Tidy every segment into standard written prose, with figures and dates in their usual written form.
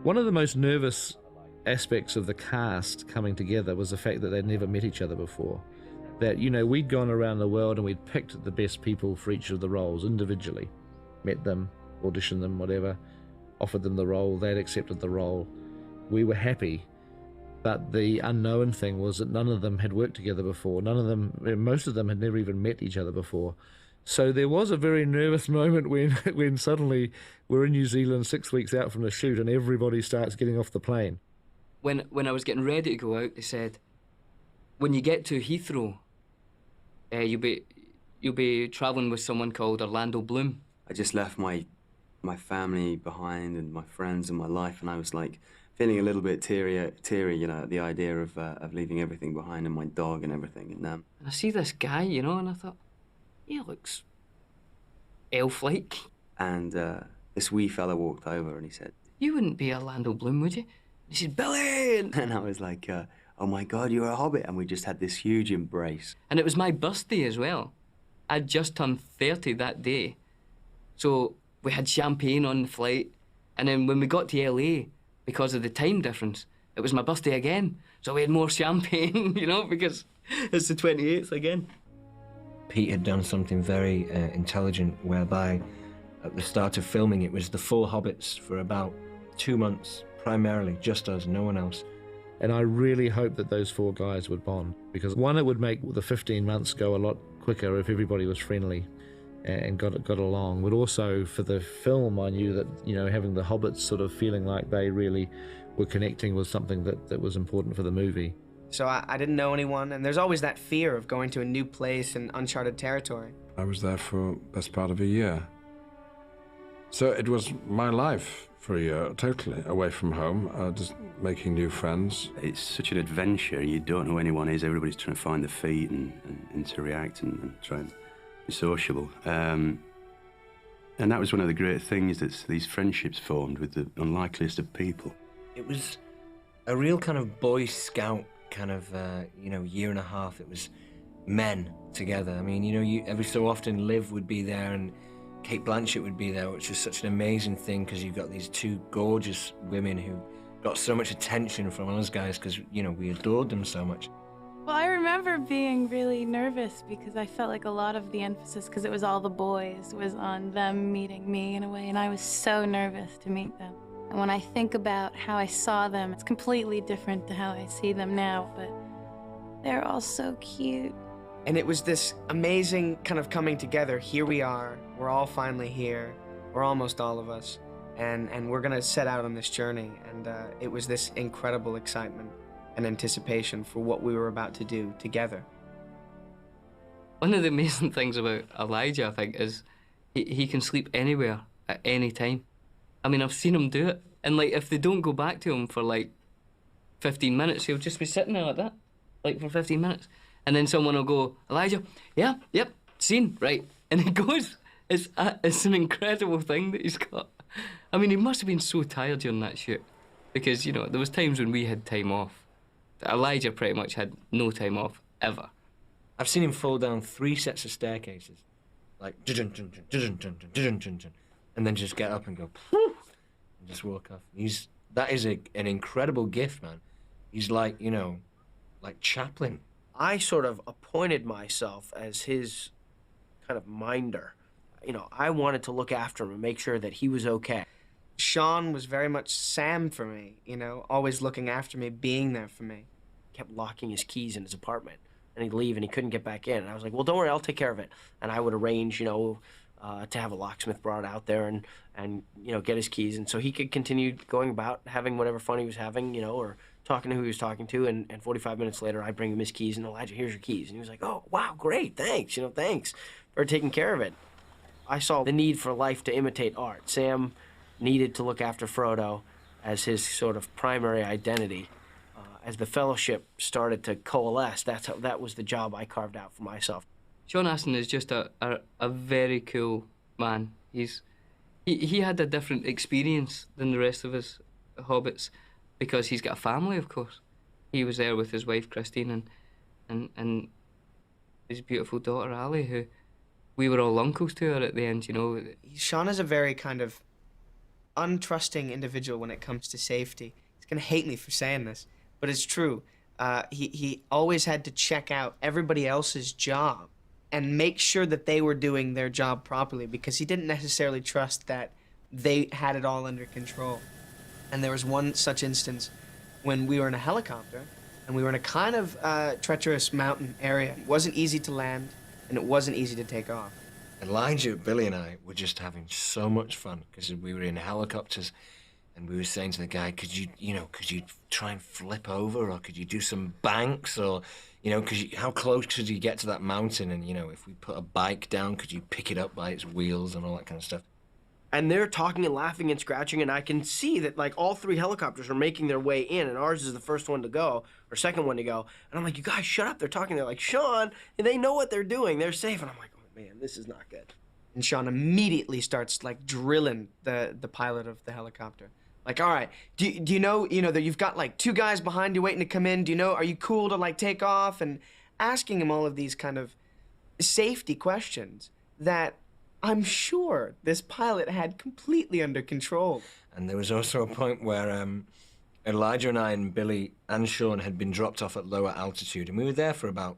One of the most nervous aspects of the cast coming together was the fact that they'd never met each other before. That, we'd gone around the world and we'd picked the best people for each of the roles individually, met them, auditioned them, whatever, offered them the role, they'd accepted the role. We were happy, but the unknown thing was that none of them had worked together before. Most of them had never even met each other before. So there was a very nervous moment when suddenly we're in New Zealand 6 weeks out from the shoot and everybody starts getting off the plane. When I was getting ready to go out, they said, when you get to Heathrow, you'll be travelling with someone called Orlando Bloom. I just left my family behind and my friends and my life, and I was like feeling a little bit teary, at the idea of leaving everything behind and my dog and everything. And I see this guy, and I thought, he looks elf-like. And this wee fella walked over and he said, "You wouldn't be Orlando Bloom, would you?" He said, "Billy!" And I was like, oh my God, you're a hobbit. And we just had this huge embrace. And it was my birthday as well. I'd just turned 30 that day. So we had champagne on the flight. And then when we got to LA, because of the time difference, it was my birthday again. So we had more champagne, because it's the 28th again. Pete had done something very intelligent, whereby at the start of filming it was the full Hobbits for about 2 months, primarily just us, no one else. And I really hoped that those four guys would bond, because one, it would make the 15 months go a lot quicker if everybody was friendly and got along. But also for the film, I knew that, having the Hobbits sort of feeling like they really were connecting was something that was important for the movie. So I didn't know anyone, and there's always that fear of going to a new place in uncharted territory. I was there for best part of a year. So it was my life for a year, totally away from home, just making new friends. It's such an adventure. You don't know who anyone is. Everybody's trying to find their feet and interact and try and be sociable. And that was one of the great things, that these friendships formed with the unlikeliest of people. It was a real kind of Boy Scout kind of, year and a half. It was men together. I mean, every so often Liv would be there and Kate Blanchett would be there, which was such an amazing thing, because you've got these two gorgeous women who got so much attention from us guys because, we adored them so much. Well, I remember being really nervous because I felt like a lot of the emphasis, because it was all the boys, was on them meeting me in a way, and I was so nervous to meet them. And when I think about how I saw them, it's completely different to how I see them now, but they're all so cute. And it was this amazing kind of coming together. Here we are, we're all finally here, we're almost all of us, and we're gonna set out on this journey. And it was this incredible excitement and anticipation for what we were about to do together. One of the amazing things about Elijah, I think, is he can sleep anywhere at any time. I mean, I've seen him do it. And, if they don't go back to him for, 15 minutes, he'll just be sitting there like that, for 15 minutes. And then someone will go, "Elijah, yeah, yep, scene, right." And he goes. It's an incredible thing that he's got. I mean, he must have been so tired during that shoot, because, there was times when we had time off. Elijah pretty much had no time off, ever. I've seen him fall down 3 sets of staircases, and then just get up and go, and just walk off. That is an incredible gift, man. He's like Chaplin. I sort of appointed myself as his kind of minder. I wanted to look after him and make sure that he was okay. Sean was very much Sam for me, always looking after me, being there for me. Kept locking his keys in his apartment, and he'd leave and he couldn't get back in. And I was like, well, don't worry, I'll take care of it. And I would arrange, to have a locksmith brought out there and get his keys. And so he could continue going about having whatever fun he was having, or talking to who he was talking to. And 45 minutes later, I'd bring him his keys, and "Elijah, here's your keys." And he was like, "Oh, wow, great, thanks, thanks for taking care of it." I saw the need for life to imitate art. Sam needed to look after Frodo as his sort of primary identity. As the Fellowship started to coalesce, that was the job I carved out for myself. Sean Astin is just a very cool man. He had a different experience than the rest of us hobbits, because he's got a family, of course. He was there with his wife Christine and his beautiful daughter Ali, who we were all uncles to her at the end. Sean is a very kind of untrusting individual when it comes to safety. He's gonna hate me for saying this, but it's true. He always had to check out everybody else's job and make sure that they were doing their job properly, because he didn't necessarily trust that they had it all under control. And there was one such instance when we were in a helicopter and we were in a kind of treacherous mountain area. It wasn't easy to land and it wasn't easy to take off. Elijah, Billy, and I were just having so much fun because we were in helicopters, and we were saying to the guy, could you try and flip over, or could you do some banks, or, how close could you get to that mountain? And, if we put a bike down, could you pick it up by its wheels and all that kind of stuff? And they're talking and laughing and scratching, and I can see that, like, all 3 helicopters are making their way in, and ours is the first one to go, or second one to go. And I'm like, you guys, shut up. They're talking. They're like, Sean, and they know what they're doing. They're safe. And I'm like, man, this is not good. And Sean immediately starts like drilling the pilot of the helicopter. Like, all right, do you know that you've got like 2 guys behind you waiting to come in? Are you cool to like take off? And asking him all of these kind of safety questions that I'm sure this pilot had completely under control. And there was also a point where Elijah and I and Billy and Sean had been dropped off at lower altitude, and we were there for about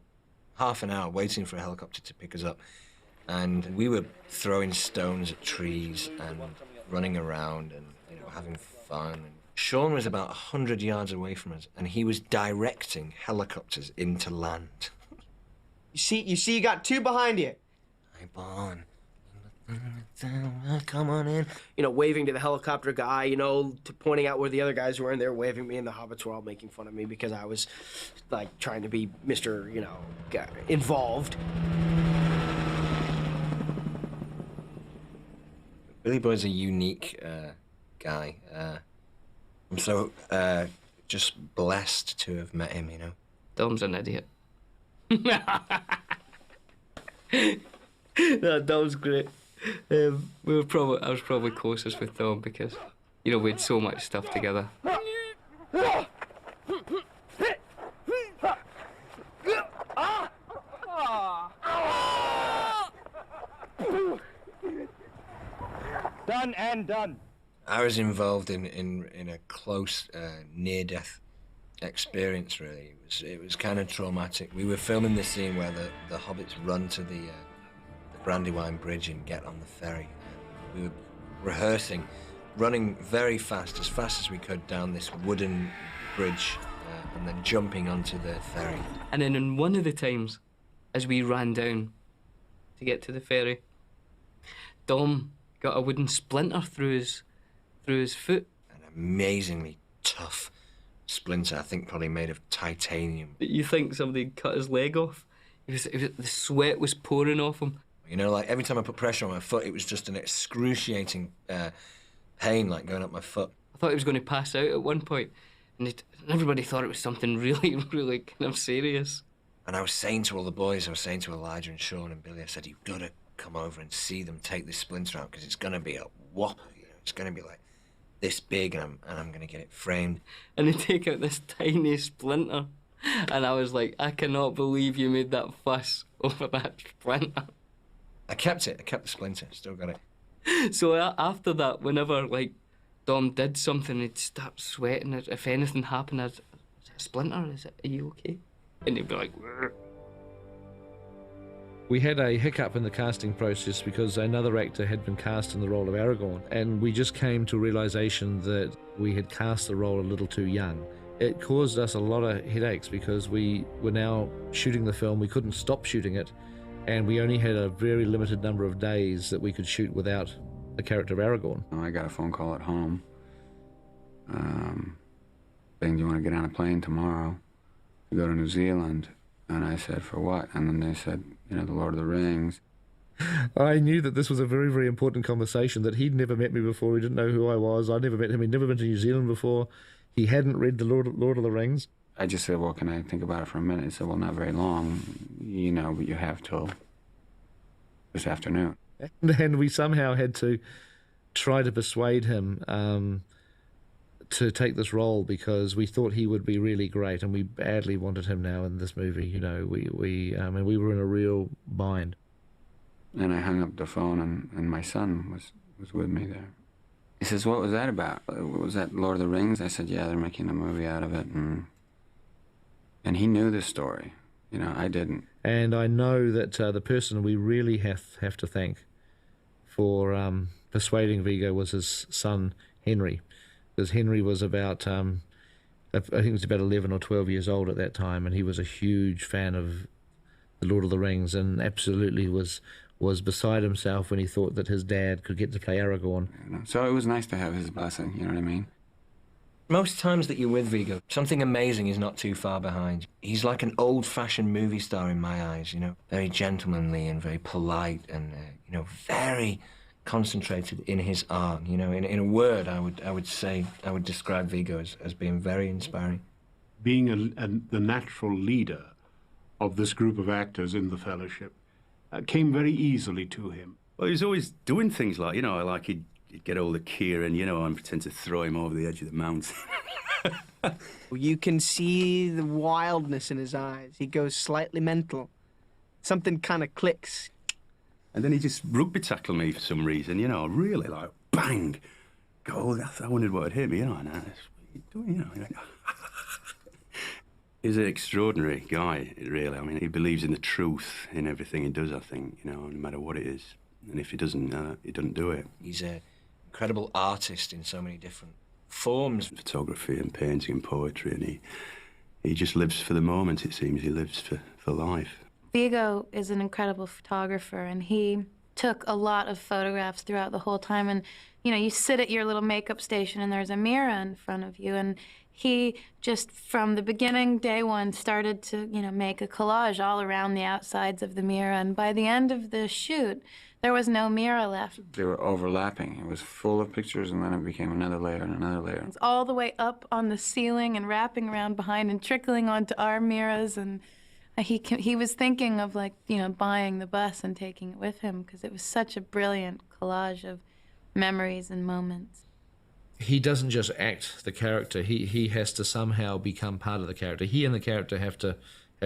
half an hour waiting for a helicopter to pick us up. And we were throwing stones at trees and running around and having fun. And Sean was about 100 yards away from us, and he was directing helicopters into land. You got 2 behind you. Hey, Bon. Come on in. Waving to the helicopter guy, pointing out where the other guys were, and they were waving me, and the hobbits were all making fun of me because I was, like, trying to be Mr., involved. Billy Boyd's a unique guy. I'm so just blessed to have met him, Dom's an idiot. No, Dom's great. I was probably closest with Dom because, we had so much stuff together. Done and done. I was involved in a close near-death experience, really. It was kind of traumatic. We were filming the scene where the hobbits run to the Brandywine Bridge and get on the ferry. And we were rehearsing, running very fast as we could down this wooden bridge, and then jumping onto the ferry. And then in one of the times, as we ran down to get to the ferry, Dom got a wooden splinter through his foot. An amazingly tough splinter, I think probably made of titanium. You think somebody cut his leg off? The sweat was pouring off him. Like every time I put pressure on my foot, it was just an excruciating pain, like going up my foot. I thought he was going to pass out at one point, and everybody thought it was something really, really kind of serious. And I was saying to all the boys, I was saying to Elijah and Sean and Billy, I said, you've got to come over and see them take this splinter out, because it's going to be a whopper. It's going to be like this big, and I'm going to get it framed. And they take out this tiny splinter, and I was like, I cannot believe you made that fuss over that splinter. I kept it. I kept the splinter. Still got it. So after that, whenever like Dom did something, he'd start sweating. If anything happened, I'd say, Splinter, are you okay? And he'd be like, "Rrr." We had a hiccup in the casting process because another actor had been cast in the role of Aragorn, and we just came to a realization that we had cast the role a little too young. It caused us a lot of headaches because we were now shooting the film. We couldn't stop shooting it, and we only had a very limited number of days that we could shoot without the character of Aragorn. I got a phone call at home saying, do you want to get on a plane tomorrow to go to New Zealand? And I said, for what? And then they said, the Lord of the Rings. I knew that this was a very, very important conversation, that he'd never met me before. He didn't know who I was. I'd never met him. He'd never been to New Zealand before. He hadn't read the Lord of the Rings. I just said, well, can I think about it for a minute? He said, well, not very long, but you have till this afternoon. And we somehow had to try to persuade him to take this role because we thought he would be really great, and we badly wanted him now in this movie. We were in a real bind. And I hung up the phone, and my son was with me there. He says, what was that about? Was that Lord of the Rings? I said, yeah, they're making a movie out of it. And he knew this story. You know, I didn't. And I know that the person we really have to thank for persuading Viggo was his son, Henry. Because Henry was about, I think he was about 11 or 12 years old at that time, and he was a huge fan of The Lord of the Rings, and absolutely was beside himself when he thought that his dad could get to play Aragorn. So it was nice to have his blessing, you know what I mean? Most times that you're with Viggo, something amazing is not too far behind. He's like an old-fashioned movie star in my eyes, you know, very gentlemanly and very polite and, you know, very concentrated in his art. You know, in a word, I would describe Viggo as being very inspiring. Being the natural leader of this group of actors in the Fellowship came very easily to him. Well, he was always doing things like, you know, like he'd get hold of Kieran, you know, and pretend to throw him over the edge of the mountain. You can see the wildness in his eyes. He goes slightly mental. Something kind of clicks. And then he just rugby tackled me for some reason, you know, really, like, bang. God, I wondered what had hit me, you know, and what are you doing, you know? He's an extraordinary guy, really. I mean, he believes in the truth in everything he does, I think, you know, no matter what it is. And if he doesn't do it. He's an incredible artist in so many different forms. Photography and painting and poetry, and he just lives for the moment, it seems. He lives for life. Viggo is an incredible photographer, and he took a lot of photographs throughout the whole time. And, you know, you sit at your little makeup station and there's a mirror in front of you, and he just, from the beginning, day one, started to, you know, make a collage all around the outsides of the mirror. And by the end of the shoot, there was no mirror left. They were overlapping. It was full of pictures, and then it became another layer and another layer. It's all the way up on the ceiling and wrapping around behind and trickling onto our mirrors. And he was thinking of, like, you know, buying the bus and taking it with him, because it was such a brilliant collage of memories and moments. He doesn't just act the character. He has to somehow become part of the character. He and the character have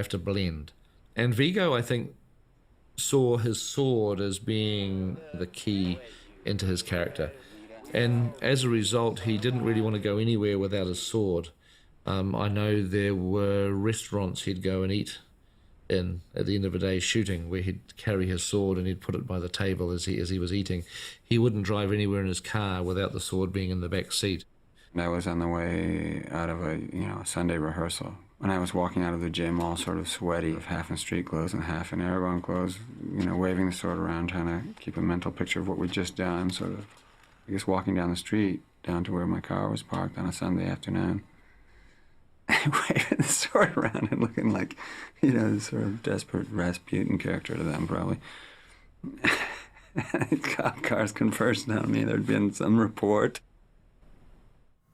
to blend. And Viggo, I think, saw his sword as being the key into his character. And as a result, he didn't really want to go anywhere without his sword. I know there were restaurants he'd go and eat in at the end of a day shooting, where he'd carry his sword and he'd put it by the table as he was eating. He wouldn't drive anywhere in his car without the sword being in the back seat. That was on the way out of a Sunday rehearsal. When I was walking out of the gym, all sort of sweaty, with half in street clothes and half in Aragorn clothes, you know, waving the sword around, trying to keep a mental picture of what we'd just done, sort of, I guess, walking down the street, down to where my car was parked on a Sunday afternoon. Waving the sword around and looking like, you know, this sort of desperate Rasputin character to them, probably. Cop cars conversed on me. There'd been some report.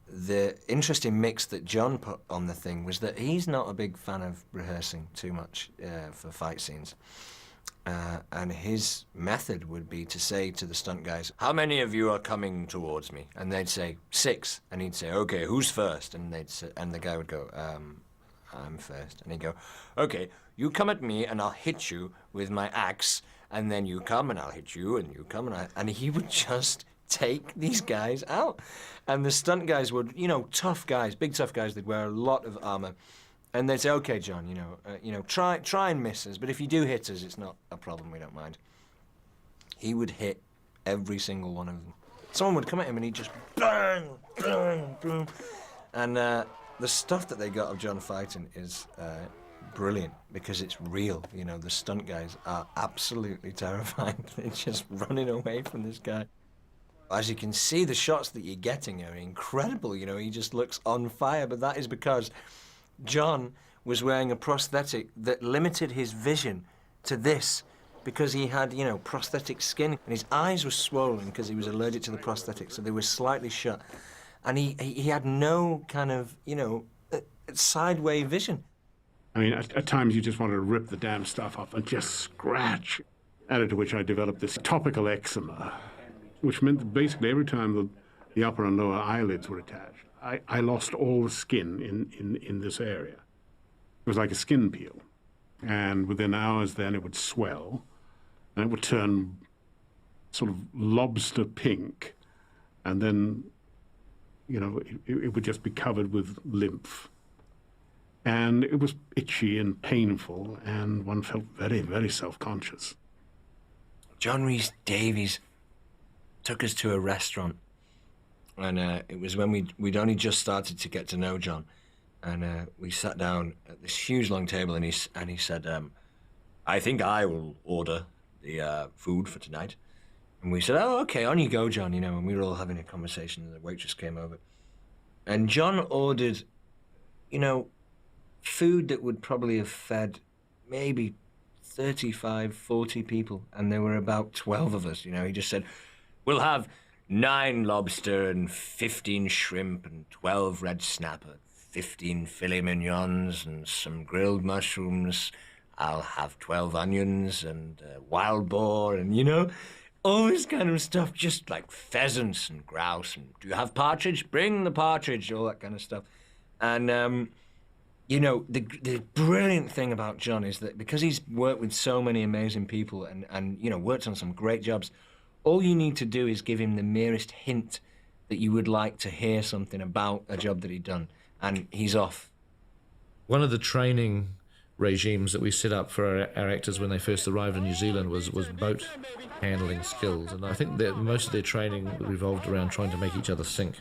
The interesting mix that John put on the thing was that he's not a big fan of rehearsing too much for fight scenes. And his method would be to say to the stunt guys, how many of you are coming towards me? And they'd say, 6. And he'd say, okay, who's first? And the guy would go, I'm first. And he'd go, okay, you come at me and I'll hit you with my axe, and then you come and I'll hit you, and you come and he would just take these guys out. And the stunt guys would, you know, tough guys, big tough guys, they'd wear a lot of armor. And they'd say, okay, John, try and miss us, but if you do hit us, it's not a problem, we don't mind. He would hit every single one of them. Someone would come at him and he'd just bang, bang, bang. And the stuff that they got of John fighting is brilliant, because it's real. You know, the stunt guys are absolutely terrified. They're just running away from this guy. As you can see, the shots that you're getting are incredible. You know, he just looks on fire, but that is because John was wearing a prosthetic that limited his vision to this, because he had, you know, prosthetic skin, and his eyes were swollen because he was allergic to the prosthetic, so they were slightly shut. And he had no kind of, you know, sideway vision. I mean, at times you just wanted to rip the damn stuff off and just scratch. Added to which I developed this topical eczema, which meant that basically every time the upper and lower eyelids were attached, I lost all the skin in this area. It was like a skin peel. And within hours then it would swell, and it would turn sort of lobster pink, and then, you know, it would just be covered with lymph. And it was itchy and painful, and one felt very, very self-conscious. John Rhys Davies took us to a restaurant, and it was when we'd only just started to get to know John, and we sat down at this huge long table, and he said, "I think I will order the food for tonight." And we said, "Oh, okay, on you go, John." You know, and we were all having a conversation, and the waitress came over, and John ordered, you know, food that would probably have fed maybe 35, 40 people, and there were about 12 of us. You know, he just said, "We'll have 9 lobster and 15 shrimp and 12 red snapper, 15 filet mignons and some grilled mushrooms. I'll have 12 onions and wild boar," and, you know, all this kind of stuff, just like pheasants and grouse. And, "Do you have partridge? Bring the partridge," all that kind of stuff. And, you know, the brilliant thing about John is that because he's worked with so many amazing people and you know, worked on some great jobs, all you need to do is give him the merest hint that you would like to hear something about a job that he'd done, and he's off. One of the training regimes that we set up for our actors when they first arrived in New Zealand was boat handling skills, and I think that most of their training revolved around trying to make each other sink.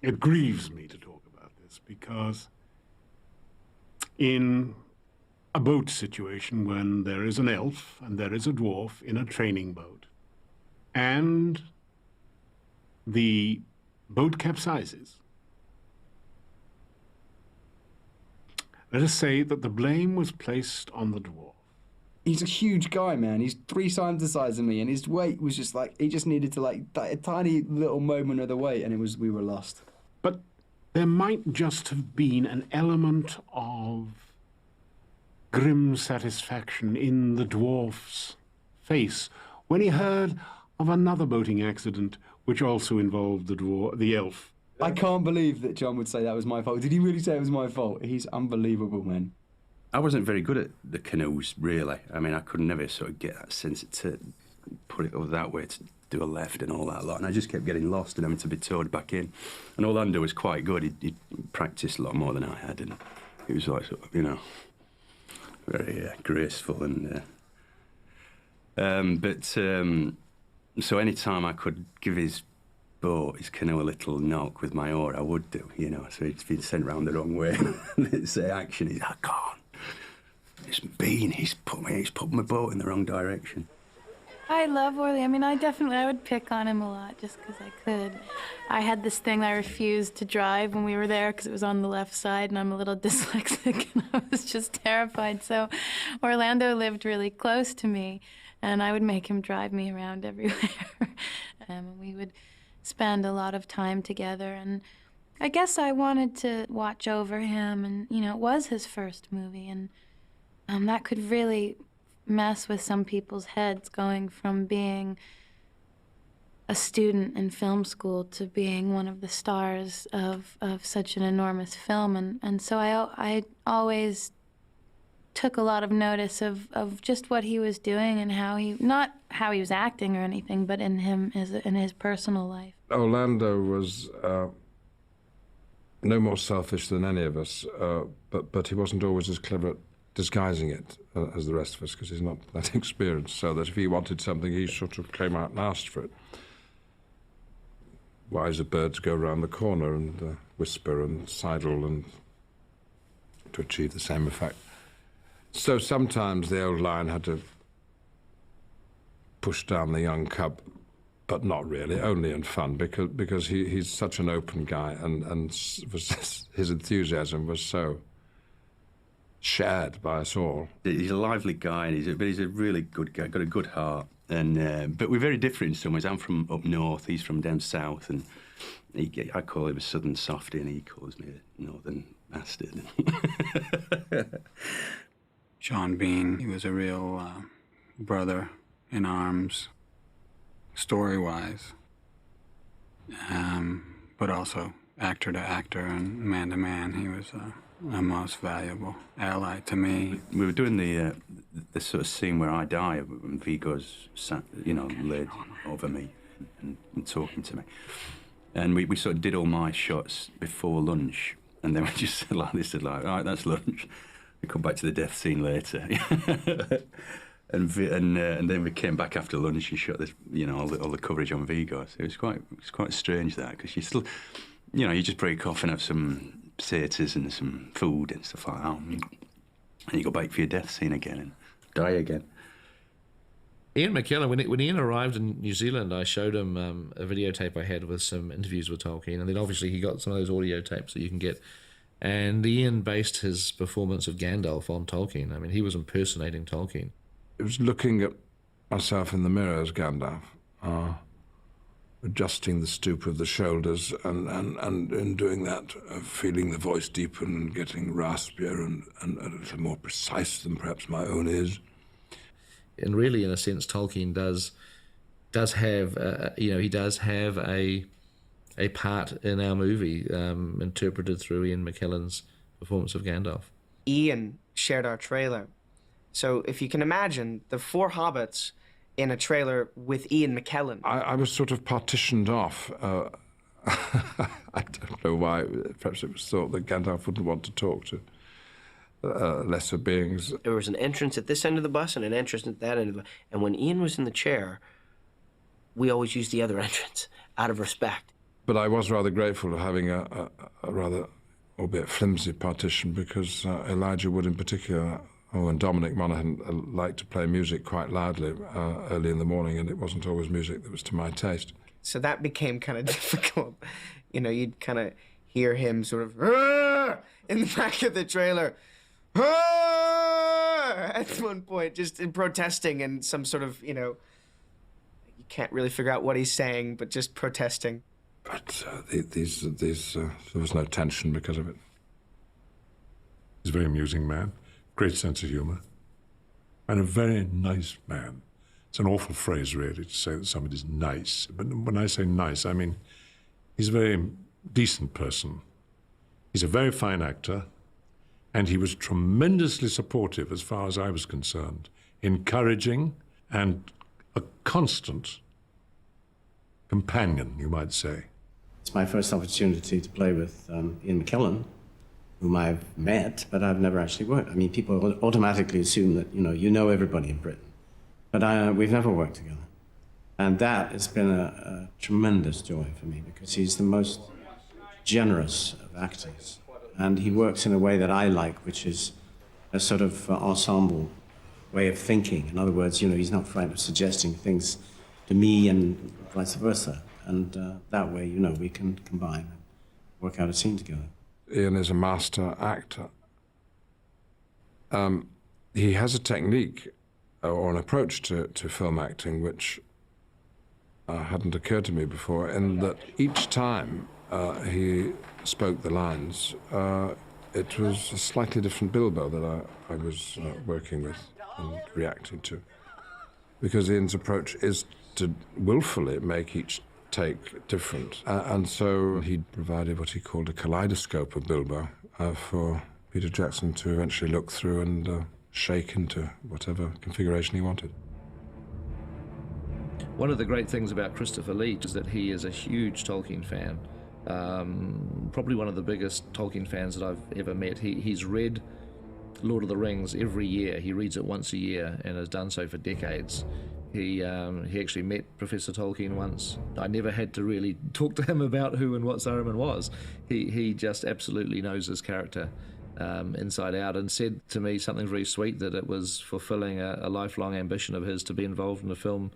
It grieves me to talk about this because in a boat situation when there is an elf and there is a dwarf in a training boat, and the boat capsizes, let us say that the blame was placed on the dwarf. He's a huge guy, man. He's 3 times the size of me, and his weight was just like, he just needed to like a tiny little moment of the weight, and we were lost. But there might just have been an element of grim satisfaction in the dwarf's face when he heard of another boating accident which also involved the elf. I can't believe that John would say that was my fault. Did he really say it was my fault? He's unbelievable, man. I wasn't very good at the canoes, really. I mean, I could never sort of get that sense to put it over that way, to do a left and all that lot, and I just kept getting lost and having to be towed back in. And Orlando was quite good. He'd practiced a lot more than I had, and he was like, sort of, you know, very graceful and... So any time I could give his canoe a little knock with my oar, I would do, you know. So he's been sent round the wrong way. And say action, he's like, "I can't. It's Bean. He's put my boat in the wrong direction." I love Orly. I mean, I would pick on him a lot just because I could. I had this thing I refused to drive when we were there because it was on the left side, and I'm a little dyslexic, and I was just terrified. So Orlando lived really close to me, and I would make him drive me around everywhere. We would spend a lot of time together, and I guess I wanted to watch over him, and, you know, it was his first movie, and that could really mess with some people's heads, going from being a student in film school to being one of the stars of such an enormous film. And so I always took a lot of notice of just what he was doing and how he, not how he was acting or anything, but in his personal life. Orlando was no more selfish than any of us, but he wasn't always as clever at disguising it as the rest of us, because he's not that experienced, so that if he wanted something, he sort of came out and asked for it. Wiser birds go round the corner and whisper and sidle and to achieve the same effect. So sometimes the old lion had to push down the young cub, but not really, only in fun, because he's such an open guy, and his enthusiasm was so shared by us all. He's a lively guy, and but he's a really good guy, got a good heart. And but we're very different in some ways. I'm from up north, he's from down south, and I call him a southern softy, and he calls me a northern bastard. Sean Bean, he was a real brother in arms, story-wise, but also actor to actor and man to man. He was a most valuable ally to me. We were doing the sort of scene where I die, and Viggo's sat, you know, laid over me, and talking to me. And we sort of did all my shots before lunch, and then we just said like this, all right, that's lunch. We come back to the death scene later. And then we came back after lunch and shot this, all the coverage on Vigo. So it was quite strange that, because you still, you just break off and have some potatoes and some food and stuff like that, and you go back for your death scene again and die again. Ian McKellen, when Ian arrived in New Zealand, I showed him a videotape I had with some interviews with Tolkien, and then obviously he got some of those audio tapes that you can get. And Ian based his performance of Gandalf on Tolkien. I mean, he was impersonating Tolkien. It was looking at myself in the mirror as Gandalf, adjusting the stoop of the shoulders, and in doing that, feeling the voice deepen and getting raspier and a little more precise than perhaps my own is. And really, in a sense, Tolkien does have, he does have a part in our movie, interpreted through Ian McKellen's performance of Gandalf. Ian shared our trailer. So if you can imagine the 4 hobbits in a trailer with Ian McKellen. I was sort of partitioned off. I don't know why. Perhaps it was thought that Gandalf wouldn't want to talk to lesser beings. There was an entrance at this end of the bus and an entrance at that end of the bus. And when Ian was in the chair, we always used the other entrance out of respect. But I was rather grateful of having a rather, albeit flimsy, partition, because Elijah Wood in particular, and Dominic Monaghan liked to play music quite loudly early in the morning, and it wasn't always music that was to my taste. So that became kind of difficult. You'd kind of hear him sort of in the back of the trailer at one point, just in protesting and some sort of, you can't really figure out what he's saying, but just protesting. But there was no tension because of it. He's a very amusing man. Great sense of humour, and a very nice man. It's an awful phrase, really, to say that somebody's nice. But when I say nice, I mean he's a very decent person. He's a very fine actor, and he was tremendously supportive, as far as I was concerned, encouraging and a constant companion, you might say. It's my first opportunity to play with Ian McKellen, whom I've met, but I've never actually worked. I mean, people automatically assume that, you know everybody in Britain. But we've never worked together. And that has been a tremendous joy for me, because he's the most generous of actors. And he works in a way that I like, which is a sort of ensemble way of thinking. In other words, he's not frightened of suggesting things to me and vice versa. And that way, we can combine and work out a scene together. Ian is a master actor. He has a technique or an approach to film acting which hadn't occurred to me before, in that each time he spoke the lines, it was a slightly different Bilbo that I was working with and reacting to. Because Ian's approach is to willfully make each take different. And so he provided what he called a kaleidoscope of Bilbo for Peter Jackson to eventually look through and shake into whatever configuration he wanted. One of the great things about Christopher Lee is that he is a huge Tolkien fan. Probably one of the biggest Tolkien fans that I've ever met. He's read Lord of the Rings every year. He reads it once a year and has done so for decades. He actually met Professor Tolkien once. I never had to really talk to him about who and what Saruman was. He just absolutely knows his character inside out, and said to me something very sweet, that it was fulfilling a lifelong ambition of his to be involved in a film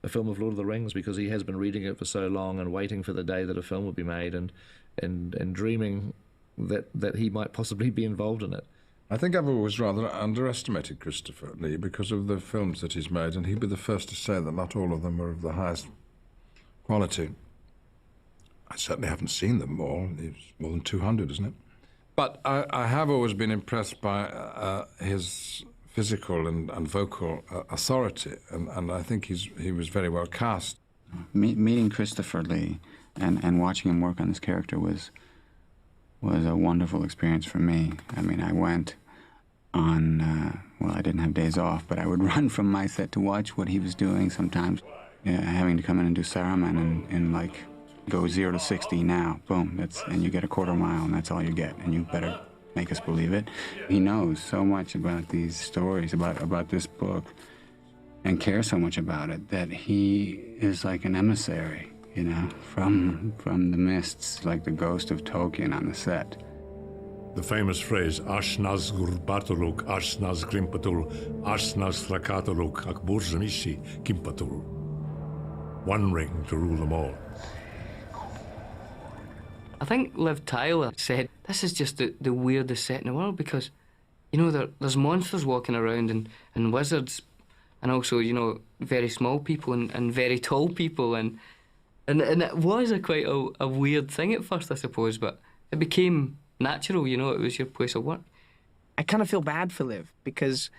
of Lord of the Rings, because he has been reading it for so long and waiting for the day that a film would be made, and dreaming that he might possibly be involved in it. I think I've always rather underestimated Christopher Lee because of the films that he's made, and he'd be the first to say that not all of them are of the highest quality. I certainly haven't seen them all. It's more than 200, isn't it? But I have always been impressed by his physical and vocal authority, and I think he was very well cast. Meeting Christopher Lee and watching him work on this character was a wonderful experience for me. I mean, I went on, I didn't have days off, but I would run from my set to watch what he was doing sometimes. having to come in and do Saruman and like go 0 to 60 now, boom, and you get a quarter mile and that's all you get, and you better make us believe it. He knows so much about these stories, about this book, and cares so much about it that he is like an emissary, you know, from the mists, like the ghost of Tolkien on the set. The famous phrase, Ashnas Gurbatuluk, Ashnas Grimpatul, Ashnas Thrakatuluk, Akburzamishi Kimpatul. One ring to rule them all. I think Liv Tyler said, this is just the weirdest set in the world because, you know, there's monsters walking around and wizards and also, you know, very small people and very tall people and it was quite a weird thing at first, I suppose, but it became natural, you know, it was your place of work. I kind of feel bad for Liv because,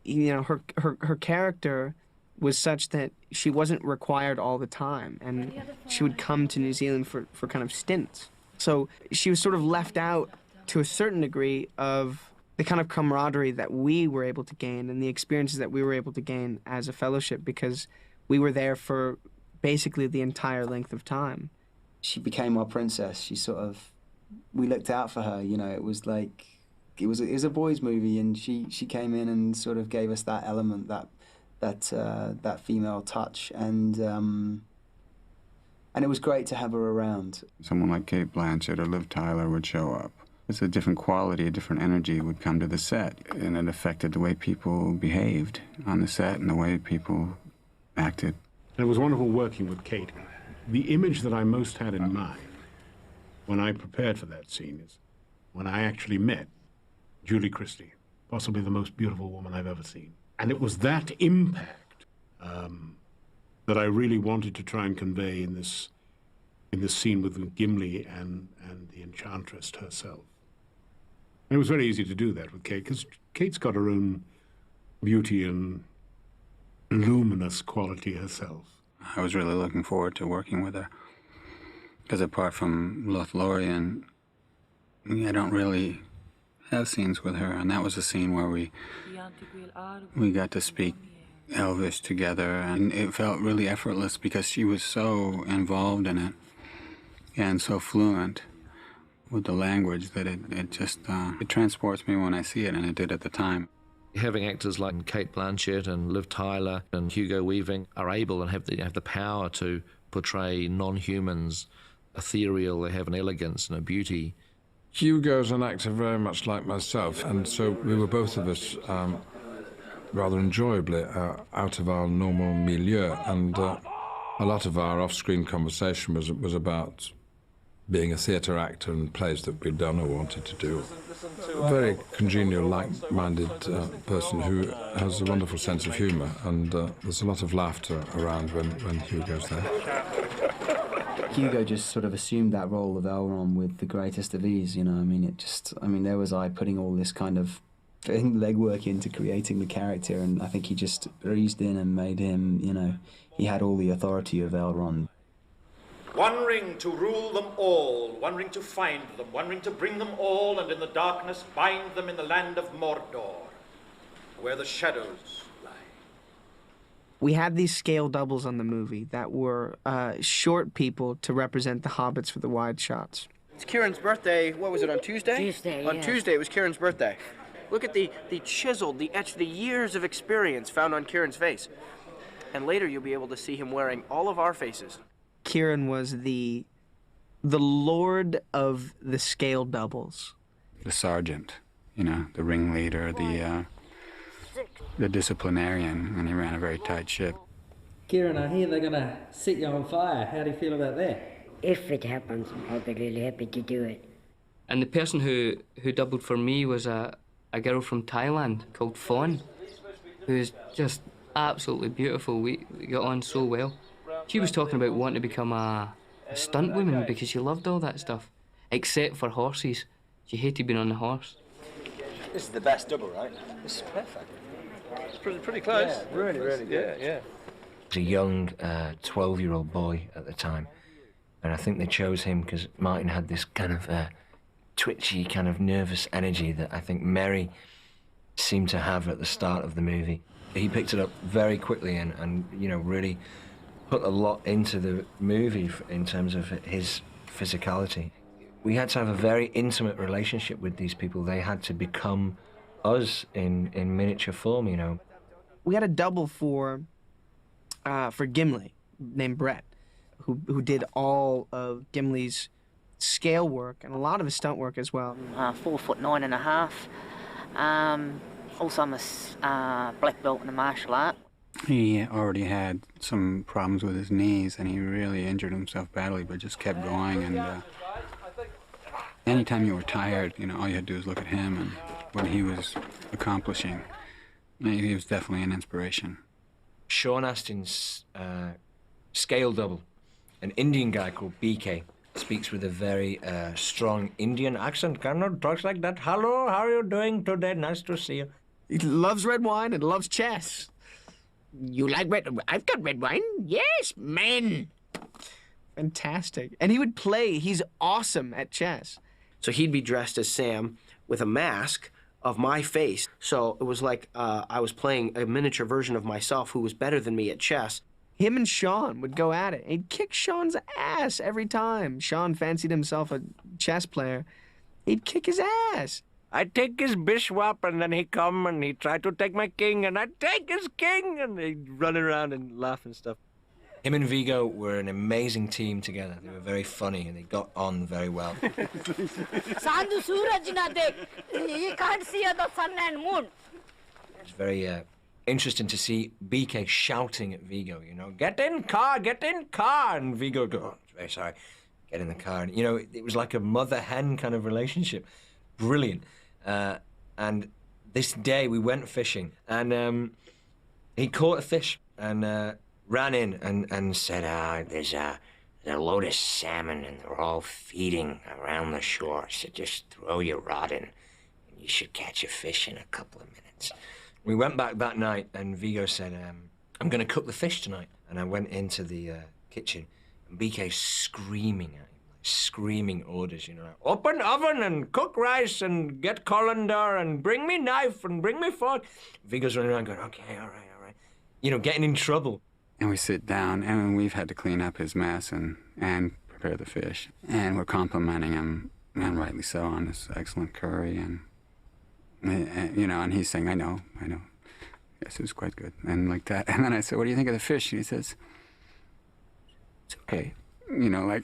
you know, her character was such that she wasn't required all the time, and she would come to New Zealand for kind of stints. So she was sort of left out to a certain degree of the kind of camaraderie that we were able to gain and the experiences that we were able to gain as a fellowship because we were there for basically the entire length of time. She became our princess. She sort of, we looked out for her, you know, it was like, it was a boys' movie, and she came in and sort of gave us that element, that female touch, and it was great to have her around. Someone like Cate Blanchett or Liv Tyler would show up. It's a different quality, a different energy would come to the set, and it affected the way people behaved on the set and the way people acted. And it was wonderful working with Cate. The image that I most had in mind when I prepared for that scene is when I actually met Julie Christie, possibly the most beautiful woman I've ever seen. And it was that impact that I really wanted to try and convey in this scene with Gimli and the Enchantress herself. And it was very easy to do that with Cate, because Kate's got her own beauty and luminous quality herself. I was really looking forward to working with her, because apart from Lothlorien, I don't really have scenes with her, and that was a scene where we got to speak Elvish together, and it felt really effortless because she was so involved in it and so fluent with the language that it just it transports me when I see it, and it did at the time. Having actors like Cate Blanchett and Liv Tyler and Hugo Weaving are able and have the power to portray non-humans ethereal. They have an elegance and a beauty. Hugo's an actor very much like myself, and so we were both of us rather enjoyably out of our normal milieu, and a lot of our off-screen conversation was about being a theatre actor in plays that we'd done or wanted to do. A very congenial, like-minded person who has a wonderful sense of humour, and there's a lot of laughter around when Hugo's there. Hugo just sort of assumed that role of Elrond with the greatest of ease, you know. I mean, there was I putting all this kind of legwork into creating the character, and I think he just breezed in and made him, you know, he had all the authority of Elrond. One ring to rule them all, one ring to find them, one ring to bring them all, and in the darkness bind them in the land of Mordor, where the shadows lie. We had these scale doubles on the movie that were short people to represent the hobbits for the wide shots. It's Kieran's birthday, what was it, on Tuesday? Tuesday, On yeah. Tuesday, it was Kieran's birthday. Look at the chiseled, the etched, the years of experience found on Kieran's face. And later you'll be able to see him wearing all of our faces. Kieran was the lord of the scale doubles. The sergeant, you know, the ringleader, the disciplinarian, and he ran a very tight ship. Kieran, I hear they're going to set you on fire. How do you feel about that? If it happens, I'll be really happy to do it. And the person who doubled for me was a girl from Thailand called Fawn, who's just absolutely beautiful. We got on so well. She was talking about wanting to become a stunt woman because she loved all that stuff, except for horses. She hated being on the horse. This is the best double, right? This is perfect. It's pretty close. Yeah, really good. Yeah. He was a young 12-year-old boy at the time, and I think they chose him because Martin had this kind of twitchy, kind of nervous energy that I think Merry seemed to have at the start of the movie. He picked it up very quickly and you know, really put a lot into the movie in terms of his physicality. We had to have a very intimate relationship with these people. They had to become us in miniature form, you know. We had a double for Gimli named Brett, who did all of Gimli's scale work and a lot of his stunt work as well. 4'9½". Also, I'm a black belt in the martial art. He already had some problems with his knees, and he really injured himself badly, but just kept going. And anytime you were tired, you know, all you had to do was look at him and what he was accomplishing. He was definitely an inspiration. Sean Astin's scale double, an Indian guy called BK, speaks with a very strong Indian accent. Kind of talks like that. Hello, how are you doing today? Nice to see you. He loves red wine and loves chess. You like red? I've got red wine. Yes, man. Fantastic. And he would play. He's awesome at chess. So he'd be dressed as Sam with a mask of my face. So it was like I was playing a miniature version of myself who was better than me at chess. Him and Sean would go at it. He'd kick Sean's ass every time. Sean fancied himself a chess player. He'd kick his ass. I'd take his bishop, and then he'd come and he'd try to take my king, and I'd take his king, and they'd run around and laugh and stuff. Him and Viggo were an amazing team together. They were very funny, and they got on very well. Sandu Suraj na dekh. You can't see the sun and moon. It's very interesting to see BK shouting at Viggo, you know, get in car, and Viggo go, oh, very sorry, get in the car. And, you know, it was like a mother-hen kind of relationship. Brilliant. And this day we went fishing, and he caught a fish and ran in and said, there's a load of salmon and they're all feeding around the shore, so just throw your rod in and you should catch a fish in a couple of minutes. We went back that night and Viggo said, I'm going to cook the fish tonight. And I went into the kitchen and BK's screaming at him. Screaming orders, you know, open oven and cook rice and get colander and bring me knife and bring me fork. Viggo's running around going, okay, all right. You know, getting in trouble. And we sit down, and we've had to clean up his mess and prepare the fish. And we're complimenting him, and rightly so, on this excellent curry. And you know, and he's saying, I know. Yes, it was quite good. And like that. And then I said, what do you think of the fish? And he says, it's okay. You know, like...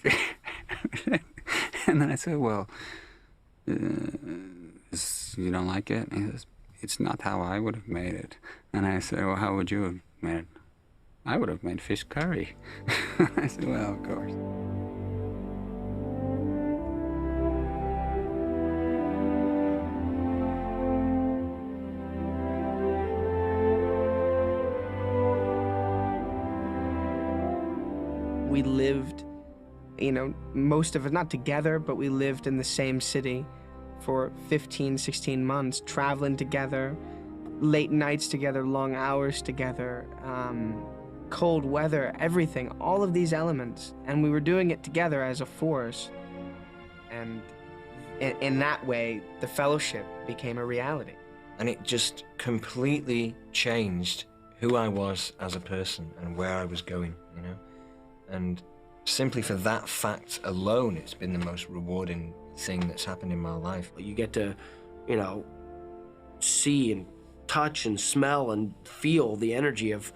And then I said, well, you don't like it? And he says, it's not how I would have made it. And I said, well, how would you have made it? I would have made fish curry. I said, well, of course. We lived, you know, most of it, not together, but we lived in the same city for 15, 16 months, traveling together, late nights together, long hours together, cold weather, everything, all of these elements. And we were doing it together as a force. And in that way, the Fellowship became a reality. And it just completely changed who I was as a person and where I was going, you know? And simply for that fact alone, it's been the most rewarding thing that's happened in my life. You get to, you know, see and touch and smell and feel the energy of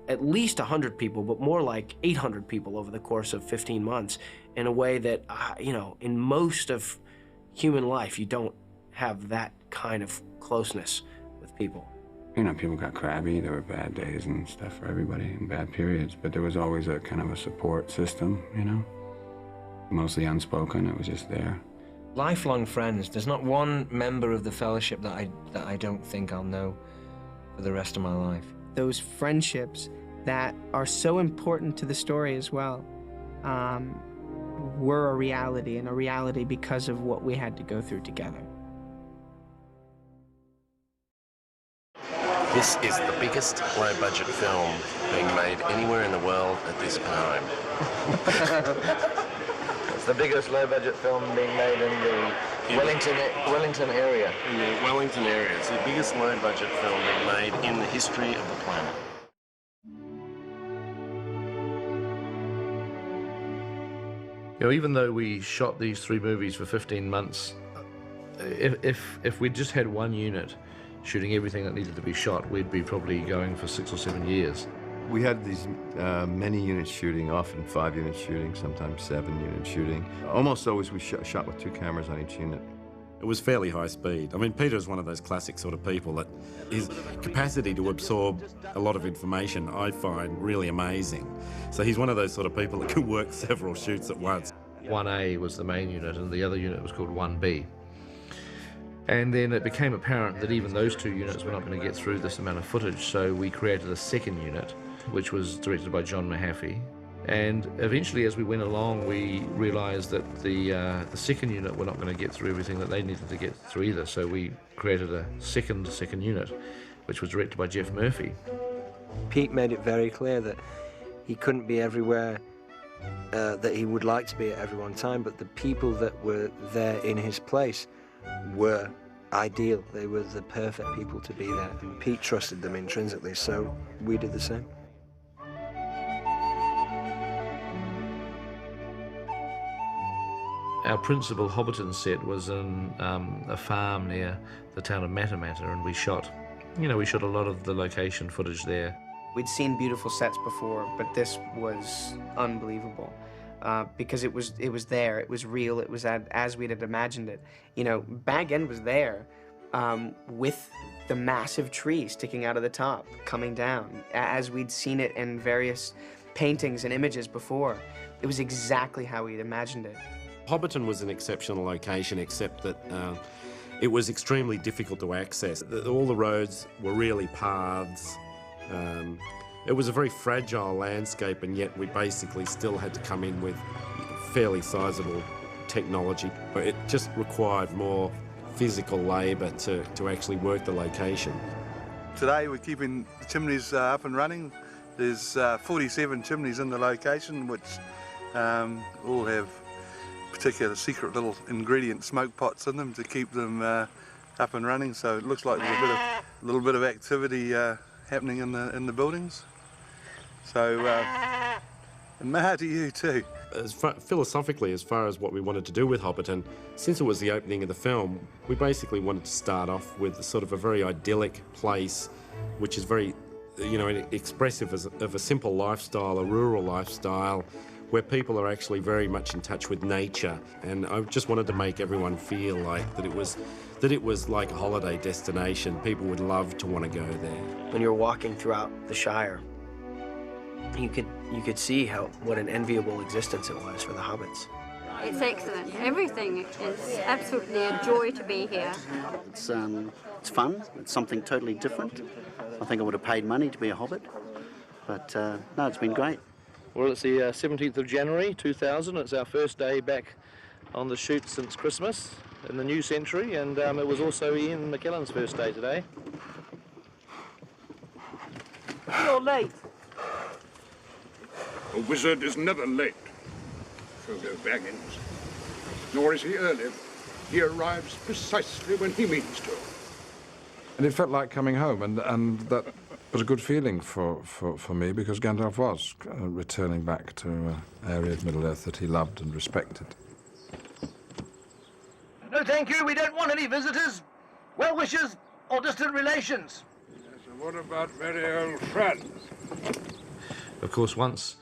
at least 100 people, but more like 800 people over the course of 15 months in a way that, you know, in most of human life, you don't have that kind of closeness with people. You know, people got crabby, there were bad days and stuff for everybody and bad periods, but there was always a kind of a support system, you know? Mostly unspoken, it was just there. Lifelong friends. There's not one member of the Fellowship that I don't think I'll know for the rest of my life. Those friendships that are so important to the story as well were a reality, and a reality because of what we had to go through together. This is the biggest low-budget film being made anywhere in the world at this time. It's the biggest low-budget film being made in the Wellington area. In the Wellington area. It's the biggest low-budget film being made in the history of the planet. You know, even though we shot these 3 movies for 15 months, if we'd just had one unit shooting everything that needed to be shot, we'd be probably going for 6 or 7 years. We had these many units shooting, often 5 units shooting, sometimes 7 units shooting. Almost always we shot with 2 cameras on each unit. It was fairly high speed. I mean, Peter's one of those classic sort of people that his capacity to absorb a lot of information I find really amazing. So he's one of those sort of people that can work several shoots at once. 1A was the main unit and the other unit was called 1B. And then it became apparent that even those 2 units were not going to get through this amount of footage, so we created a second unit, which was directed by John Mahaffey. And eventually, as we went along, we realised that the second unit were not going to get through everything that they needed to get through either. So we created a second unit, which was directed by Jeff Murphy. Pete made it very clear that he couldn't be everywhere that he would like to be at every one time, but the people that were there in his place were ideal. They were the perfect people to be there. And Pete trusted them intrinsically, so we did the same. Our principal Hobbiton set was in a farm near the town of Matamata, and we shot a lot of the location footage there. We'd seen beautiful sets before, but this was unbelievable because it was there, it was real, it was as we had imagined it. You know, Bag End was there with the massive tree sticking out of the top, coming down, as we'd seen it in various paintings and images before. It was exactly how we'd imagined it. Hobbiton was an exceptional location, except that it was extremely difficult to access. All the roads were really paths. It was a very fragile landscape, and yet we basically still had to come in with fairly sizable technology. It just required more physical labour to actually work the location. Today we're keeping the chimneys up and running. There's 47 chimneys in the location, which all have particular secret little ingredient smoke pots in them to keep them up and running. So it looks like there's a little bit of activity happening in the buildings. So, and Maha to you too. Philosophically, as far as what we wanted to do with Hobbiton, since it was the opening of the film, we basically wanted to start off with sort of a very idyllic place, which is very, expressive of a simple lifestyle, a rural lifestyle, where people are actually very much in touch with nature. And I just wanted to make everyone feel like that it was like a holiday destination. People would love to want to go there. When you're walking throughout the Shire, you could see what an enviable existence it was for the hobbits. It's excellent. Everything is absolutely a joy to be here. It's fun. It's something totally different. I think I would have paid money to be a hobbit, but no, it's been great. Well, it's the 17th of January 2000. It's our first day back on the shoot since Christmas in the new century, and it was also Ian McKellen's first day today. You're late. A wizard is never late, Frodo Baggins. Nor is he early. He arrives precisely when he means to. And it felt like coming home, and that was a good feeling for me, because Gandalf was returning back to an area of Middle-earth that he loved and respected. No, thank you. We don't want any visitors, well-wishers, or distant relations. So what about very old friends? Of course, once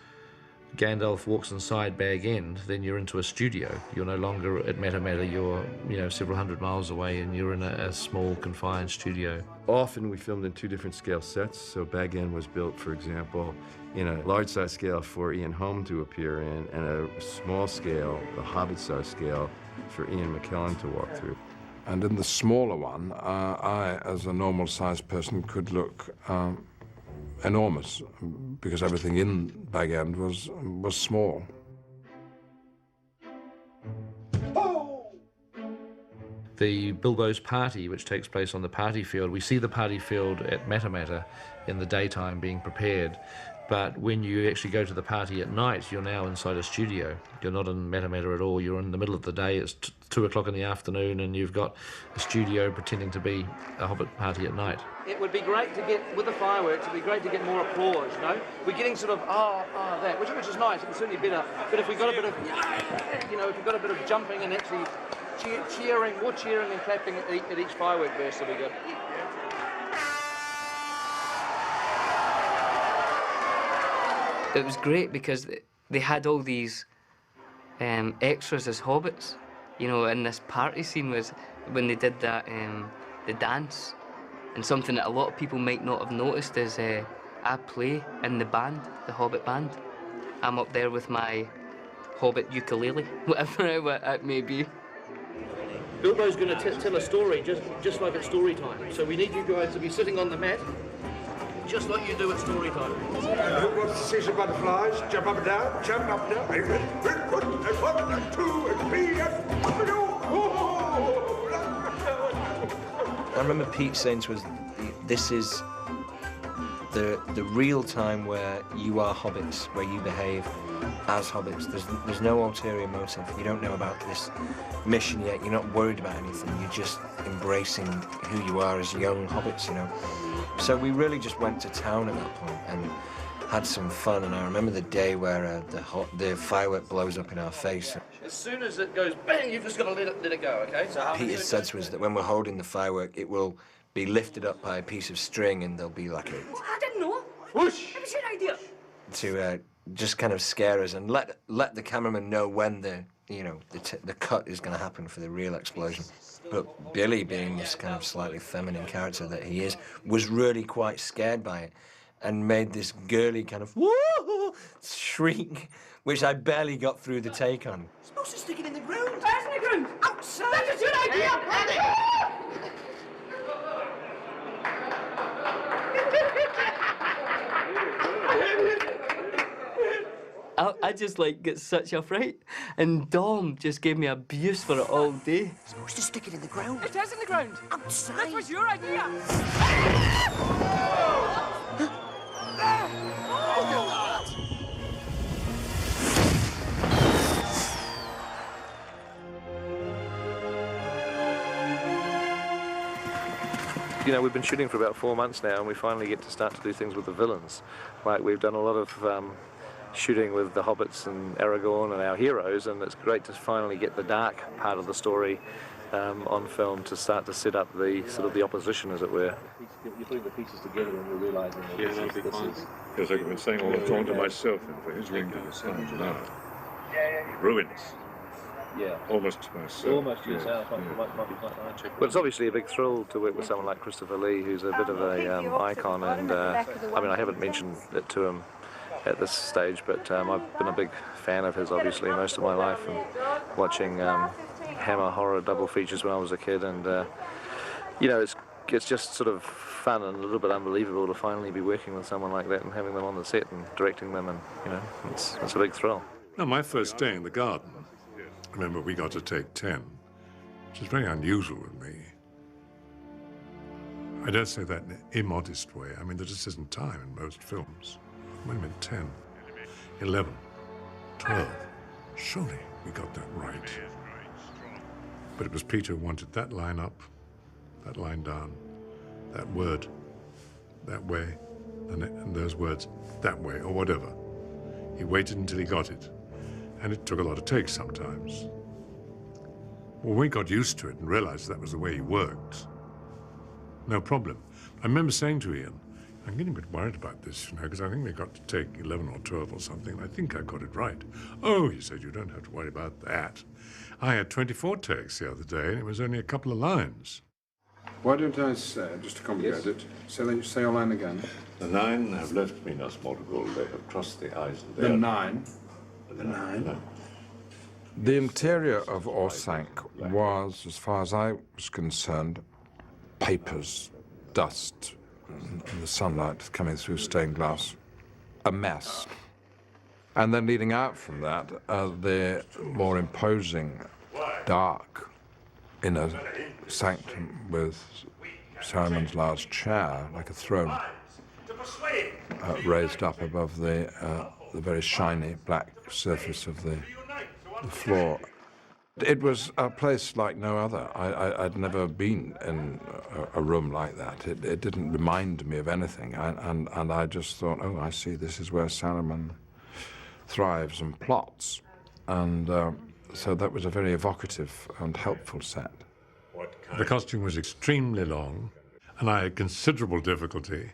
Gandalf walks inside Bag End, then you're into a studio. You're no longer at Matamata, you're several hundred miles away, and you're in a small, confined studio. Often we filmed in 2 different scale sets. So Bag End was built, for example, in a large-size scale for Ian Holm to appear in, and a small scale, the Hobbit-size scale, for Ian McKellen to walk through. And in the smaller one, I, as a normal-sized person, could look enormous, because everything in Bag End was small. The Bilbo's party, which takes place on the party field, we see the party field at Matamata in the daytime being prepared. But when you actually go to the party at night, you're now inside a studio. You're not in Matamata at all. You're in the middle of the day. It's 2 o'clock in the afternoon, and you've got a studio pretending to be a Hobbit party at night. It would be great to get, with the fireworks, it would be great to get more applause, you know? We're getting sort of, that, which is nice, it's certainly better. But if we got a bit of, if we got a bit of jumping and actually cheering, more cheering and clapping at each firework burst, it'll be good. It was great because they had all these extras as hobbits, you know, and this party scene was when they did that, the dance, and something that a lot of people might not have noticed is I play in the band, the Hobbit band. I'm up there with my Hobbit ukulele, whatever it may be. Bilbo's going to tell a story just like at story time, so we need you guys to be sitting on the mat, just like you do at story time. And who wants to see some butterflies? Jump up and down, jump up and down. And 1 and 2 and 3 and... I remember Pete saying to us, this is the real time where you are hobbits, where you behave as hobbits. There's no ulterior motive. You don't know about this mission yet. You're not worried about anything. You're just embracing who you are as young hobbits, you know. So we really just went to town at that point and had some fun. And I remember the day where the firework blows up in our face. As soon as it goes bang, you've just got to let it go, okay? So Peter said to us that when we're holding the firework, it will be lifted up by a piece of string, and there'll be like a... I didn't know. Whoosh! That was your idea. To just kind of scare us and let the cameraman know when the cut is going to happen for the real explosion. But Billy, being this kind of slightly feminine character that he is, was really quite scared by it and made this girly kind of woo shriek, which I barely got through the take on. You're supposed to stick it in the ground. Where's in the ground? Outside. That was your idea. I just get such a fright, and Dom just gave me abuse for it all day. You're supposed to stick it in the ground. It is in the ground. Outside. That was your idea. You know, we've been shooting for about 4 months now, and we finally get to start to do things with the villains. Like, we've done a lot of shooting with the hobbits and Aragorn and our heroes, and it's great to finally get the dark part of the story on film to start to set up the sort of the opposition, as it were. You're putting the pieces together and you're realising that this is... Yes, I've been saying all the time to myself, and for his ring to the sun now. Ruins. Yeah. Almost to myself. Almost to yourself. Might be quite nice. Well, it's obviously a big thrill to work with someone like Christopher Lee, who's a bit of a icon, and I mean, I haven't mentioned it to him at this stage, but I've been a big fan of his, obviously, most of my life, and watching Hammer horror double features when I was a kid, and you know, it's just sort of fun and a little bit unbelievable to finally be working with someone like that and having them on the set and directing them, and you know, it's a big thrill. Now, my first day in the garden, remember, we got to take 10, which is very unusual with me. I don't say that in an immodest way. I mean, there just isn't time in most films. I mean, 10, 11, 12. Surely we got that right. But it was Peter who wanted that line up, that line down, that word, that way, and those words, that way, or whatever. He waited until he got it. And it took a lot of takes sometimes. Well, we got used to it and realized that was the way he worked. No problem. I remember saying to Ian, I'm getting a bit worried about this, you know, because I think they got to take 11 or 12 or something, and I think I got it right. Oh, he said, you don't have to worry about that. I had 24 takes the other day, and it was only a couple of lines. Why don't I say, just to complicate it, say your line again. The 9 have left Minas Morgul. They have crossed the ice. The 9? The 9? The interior of Orsank was, as far as I was concerned, papers, dust, and the sunlight coming through stained glass, a mess. And then leading out from that, the more imposing, dark inner sanctum with Saruman's large chair, like a throne. To persuade raised up above the very shiny black surface of the floor. It was a place like no other. I'd never been in a room like that. It didn't remind me of anything, and I just thought, oh, I see, this is where Saruman thrives and plots. And so that was a very evocative and helpful set. The costume was extremely long, and I had considerable difficulty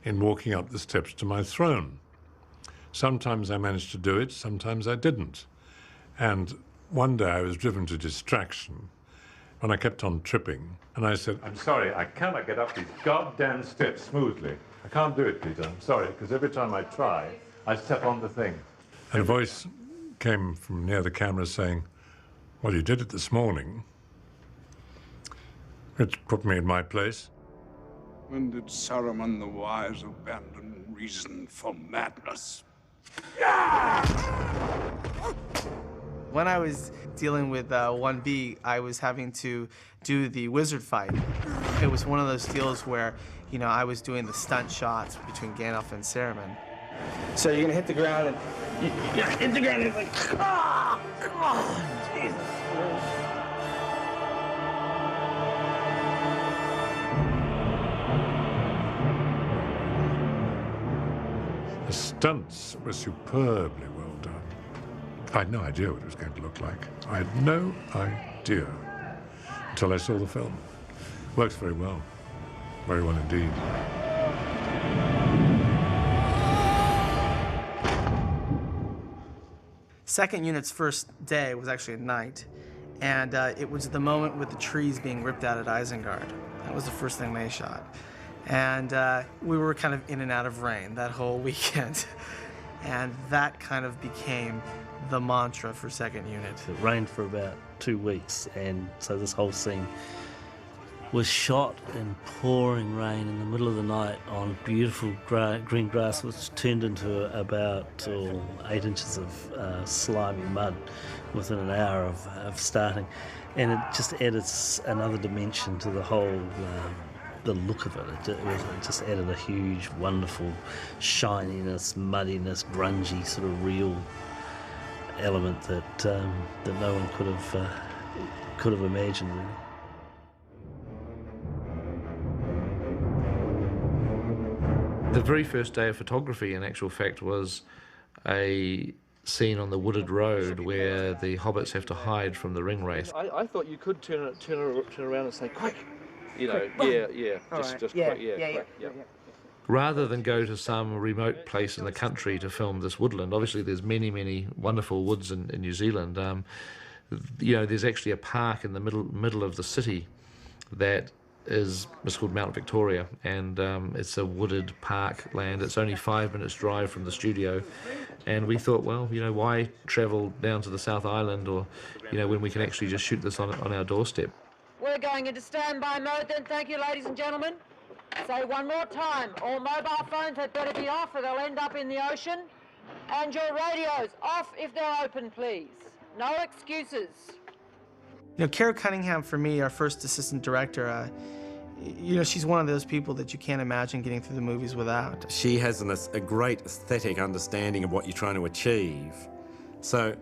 in walking up the steps to my throne. Sometimes I managed to do it, sometimes I didn't. And one day I was driven to distraction when I kept on tripping, and I said, I'm sorry, I cannot get up these goddamn steps smoothly. I can't do it, Peter, I'm sorry, because every time I try, I step on the thing. And a voice came from near the camera saying, well, you did it this morning. It put me in my place. When did Saruman the Wise abandon reason for madness? When I was dealing with 1B, I was having to do the wizard fight. It was one of those deals where, you know, I was doing the stunt shots between Gandalf and Saruman. So you're gonna hit the ground and you're gonna hit the ground and it's like, Jesus. The stunts were superbly well done. I had no idea what it was going to look like. I had no idea until I saw the film. Works very well indeed. Second unit's first day was actually at night, and it was the moment with the trees being ripped out at Isengard. That was the first thing they shot. And we were kind of in and out of rain that whole weekend. And that kind of became the mantra for second unit. It rained for about 2 weeks, and so this whole scene was shot in pouring rain in the middle of the night on beautiful green grass, which turned into about 8 inches of slimy mud within an hour of starting. And it just added another dimension to the whole the look of it. It just added a huge, wonderful shininess, muddiness, grungy, sort of real element that no one could have imagined, really. The very first day of photography, in actual fact, was a scene on the wooded road where the hobbits have to hide from the ring wraith. I thought you could turn around and say, quick! You know, Quick, yeah. Just quick, quick. Rather than go to some remote place in the country to film this woodland, obviously there's many wonderful woods in New Zealand. You know, there's actually a park in the middle of the city that it's called Mount Victoria, and it's a wooded park land. It's only 5 minutes drive from the studio, and we thought, well, you know, why travel down to the South Island, or, you know, when we can actually just shoot this on our doorstep. We're going into standby mode then, thank you, ladies and gentlemen. Say one more time, all mobile phones had better be off or they'll end up in the ocean. And your radios off if they're open, please. No excuses. You know, Cara Cunningham, for me, our first assistant director, you know, she's one of those people that you can't imagine getting through the movies without. She has a great aesthetic understanding of what you're trying to achieve. So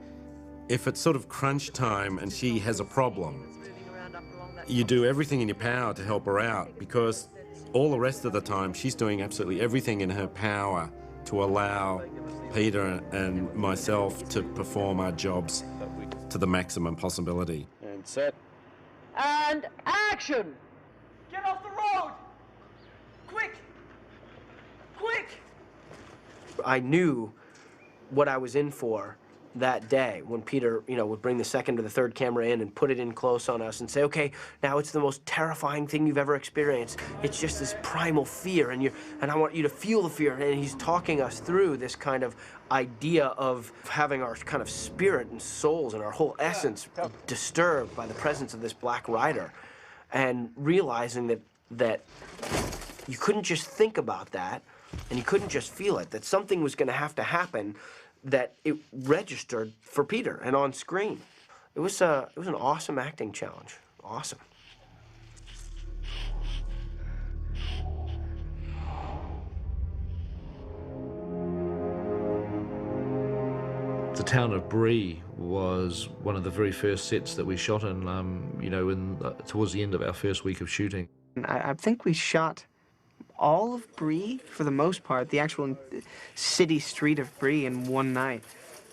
if it's sort of crunch time and she has a problem, you do everything in your power to help her out, because all the rest of the time she's doing absolutely everything in her power to allow Peter and myself to perform our jobs to the maximum possibility. And set. And action! Get off the road! Quick! Quick! I knew what I was in for that day when Peter, you know, would bring the second or the third camera in and put it in close on us and say, okay, now it's the most terrifying thing you've ever experienced. It's just this primal fear, and I want you to feel the fear. And he's talking us through this kind of idea of having our kind of spirit and souls and our whole essence disturbed by the presence of this Black Rider, and realizing that you couldn't just think about that and you couldn't just feel it, that something was going to have to happen, that it registered for Peter and on screen. It was an awesome acting challenge. Awesome. The town of Bree was one of the very first sets that we shot in, towards the end of our first week of shooting. I think we shot all of Bree, for the most part, the actual city street of Bree in one night.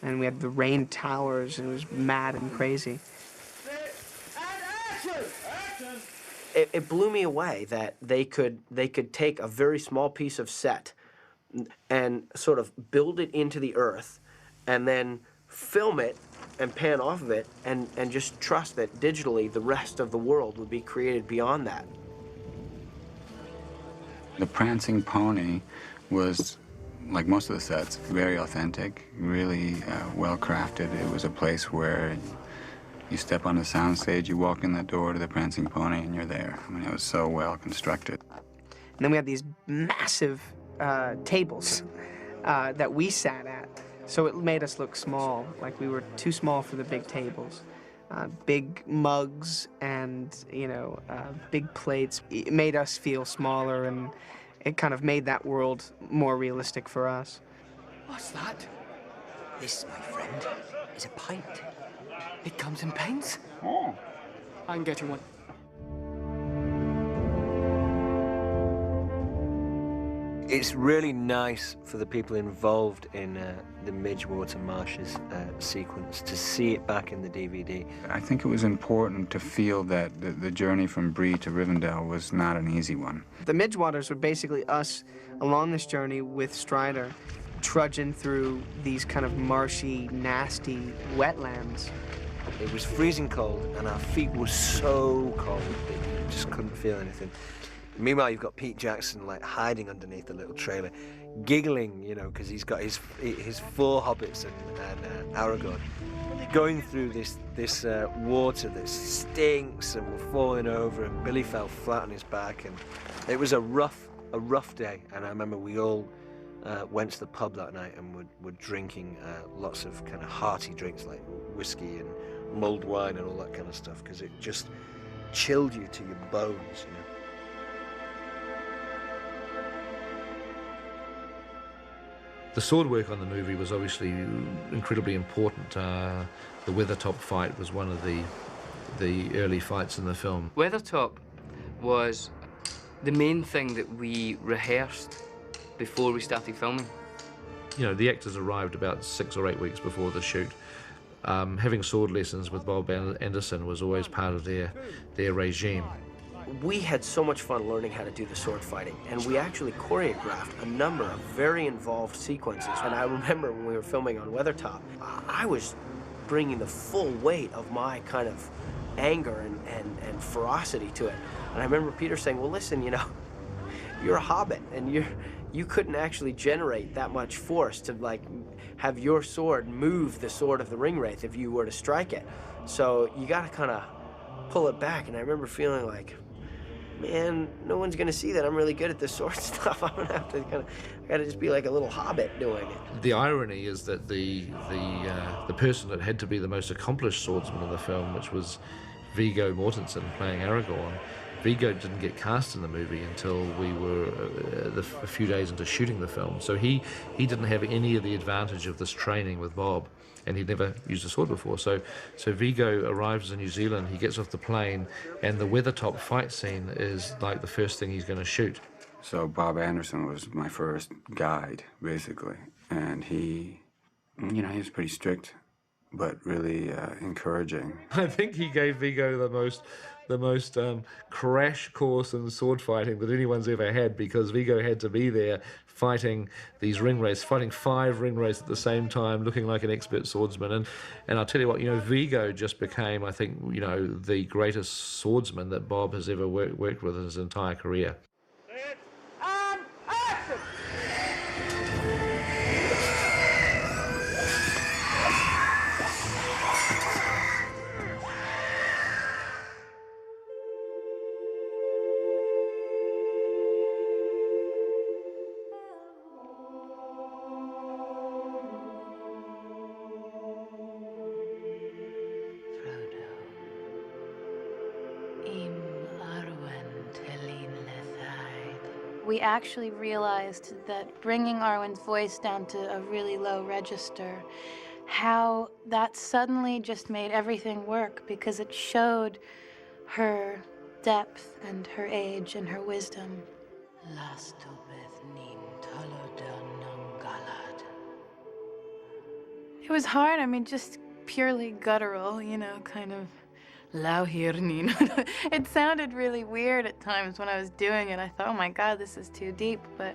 And we had the rain towers, and it was mad and crazy. It blew me away that they could take a very small piece of set and sort of build it into the earth and then film it and pan off of it and just trust that digitally the rest of the world would be created beyond that. The Prancing Pony was, like most of the sets, very authentic, really well crafted. It was a place where you step on the soundstage, you walk in the door to the Prancing Pony, and you're there. I mean, it was so well constructed. And then we had these massive tables that we sat at. So it made us look small, like we were too small for the big tables. Big mugs and, big plates. It made us feel smaller, and it kind of made that world more realistic for us. What's that? This, my friend, is a pint. It comes in pints? Oh. I'm getting one. It's really nice for the people involved in the Midgewater Marshes sequence to see it back in the DVD. I think it was important to feel that the journey from Bree to Rivendell was not an easy one. The Midgewaters were basically us along this journey with Strider, trudging through these kind of marshy, nasty wetlands. It was freezing cold, and our feet were so cold that you just couldn't feel anything. Meanwhile, you've got Pete Jackson like hiding underneath the little trailer, giggling, because he's got his four hobbits and Aragorn, going through this water that stinks, and we're falling over, and Billy fell flat on his back, and it was a rough day. And I remember we all went to the pub that night and were drinking lots of kind of hearty drinks like whiskey and mulled wine and all that kind of stuff, because it just chilled you to your bones, The sword work on the movie was obviously incredibly important. The Weathertop fight was one of the early fights in the film. Weathertop was the main thing that we rehearsed before we started filming. The actors arrived about 6 or 8 weeks before the shoot. Having sword lessons with Bob Anderson was always part of their regime. We had so much fun learning how to do the sword fighting, and we actually choreographed a number of very involved sequences. And I remember when we were filming on Weathertop, I was bringing the full weight of my kind of anger and ferocity to it. And I remember Peter saying, well, listen, you're a hobbit, and you couldn't actually generate that much force to like have your sword move the sword of the Ringwraith if you were to strike it. So you got to kind of pull it back. And I remember feeling like, man, no one's gonna see that I'm really good at this sword stuff. I'm gonna have to I gotta just be like a little hobbit doing it. The irony is that the person that had to be the most accomplished swordsman in the film, which was Viggo Mortensen playing Aragorn, Viggo didn't get cast in the movie until we were a few days into shooting the film. So he didn't have any of the advantage of this training with Bob, and he'd never used a sword before. So Viggo arrives in New Zealand, he gets off the plane, and the Weathertop fight scene is like the first thing he's going to shoot. So Bob Anderson was my first guide, basically, and he was pretty strict, but really encouraging. I think he gave Viggo the most crash course in sword fighting that anyone's ever had, because Viggo had to be there fighting these ringwraiths, fighting 5 ringwraiths at the same time, looking like an expert swordsman. And I'll tell you what, Viggo just became, I think, the greatest swordsman that Bob has ever worked with in his entire career. We actually realized that bringing Arwen's voice down to a really low register how that suddenly just made everything work because it showed her depth and her age and her wisdom. It was hard, I mean, just purely guttural, you know, kind of lauhirnin. It sounded really weird at times when I was doing it. I thought, oh my God, this is too deep, but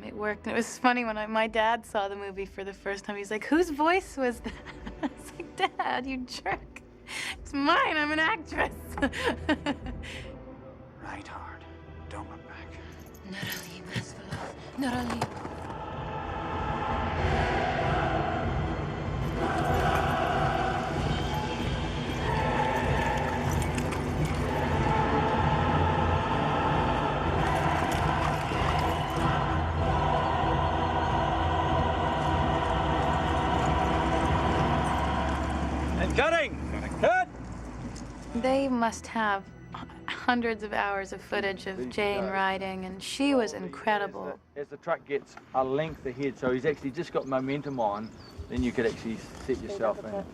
it worked. And it was funny when my dad saw the movie for the first time. He's like, whose voice was that? I was like, Dad, you jerk. It's mine, I'm an actress. Right hard. Don't look back. Naralim, Asfalov. Naralim. Cutting! Cut! They must have hundreds of hours of footage of Jane riding, and she was incredible. As the truck gets a length ahead, so he's actually just got momentum on, then you could actually set yourself in.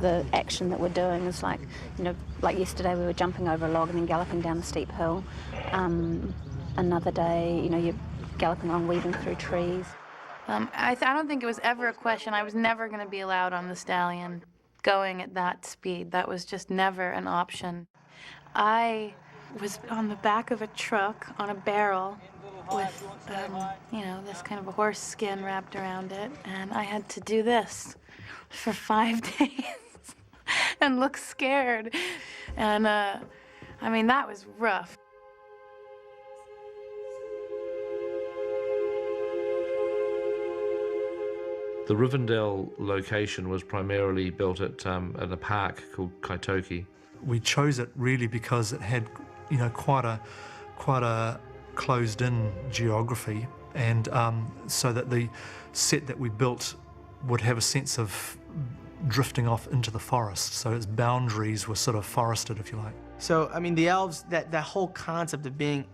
The action that we're doing is like, you know, like yesterday we were jumping over a log and then galloping down a steep hill. Another day, you know, you're galloping along, weaving through trees. I don't think it was ever a question. I was never going to be allowed on the stallion going at that speed. That was just never an option. I was on the back of a truck on a barrel with, you know, this kind of a horse skin wrapped around it, and I had to do this for 5 days and look scared. And, I mean, that was rough. The Rivendell location was primarily built at a park called Kaitoki. We chose it really because it had, you know, quite a closed-in geography, and so that the set that we built would have a sense of drifting off into the forest. So its boundaries were sort of forested, if you like. So, I mean, the elves, that whole concept of being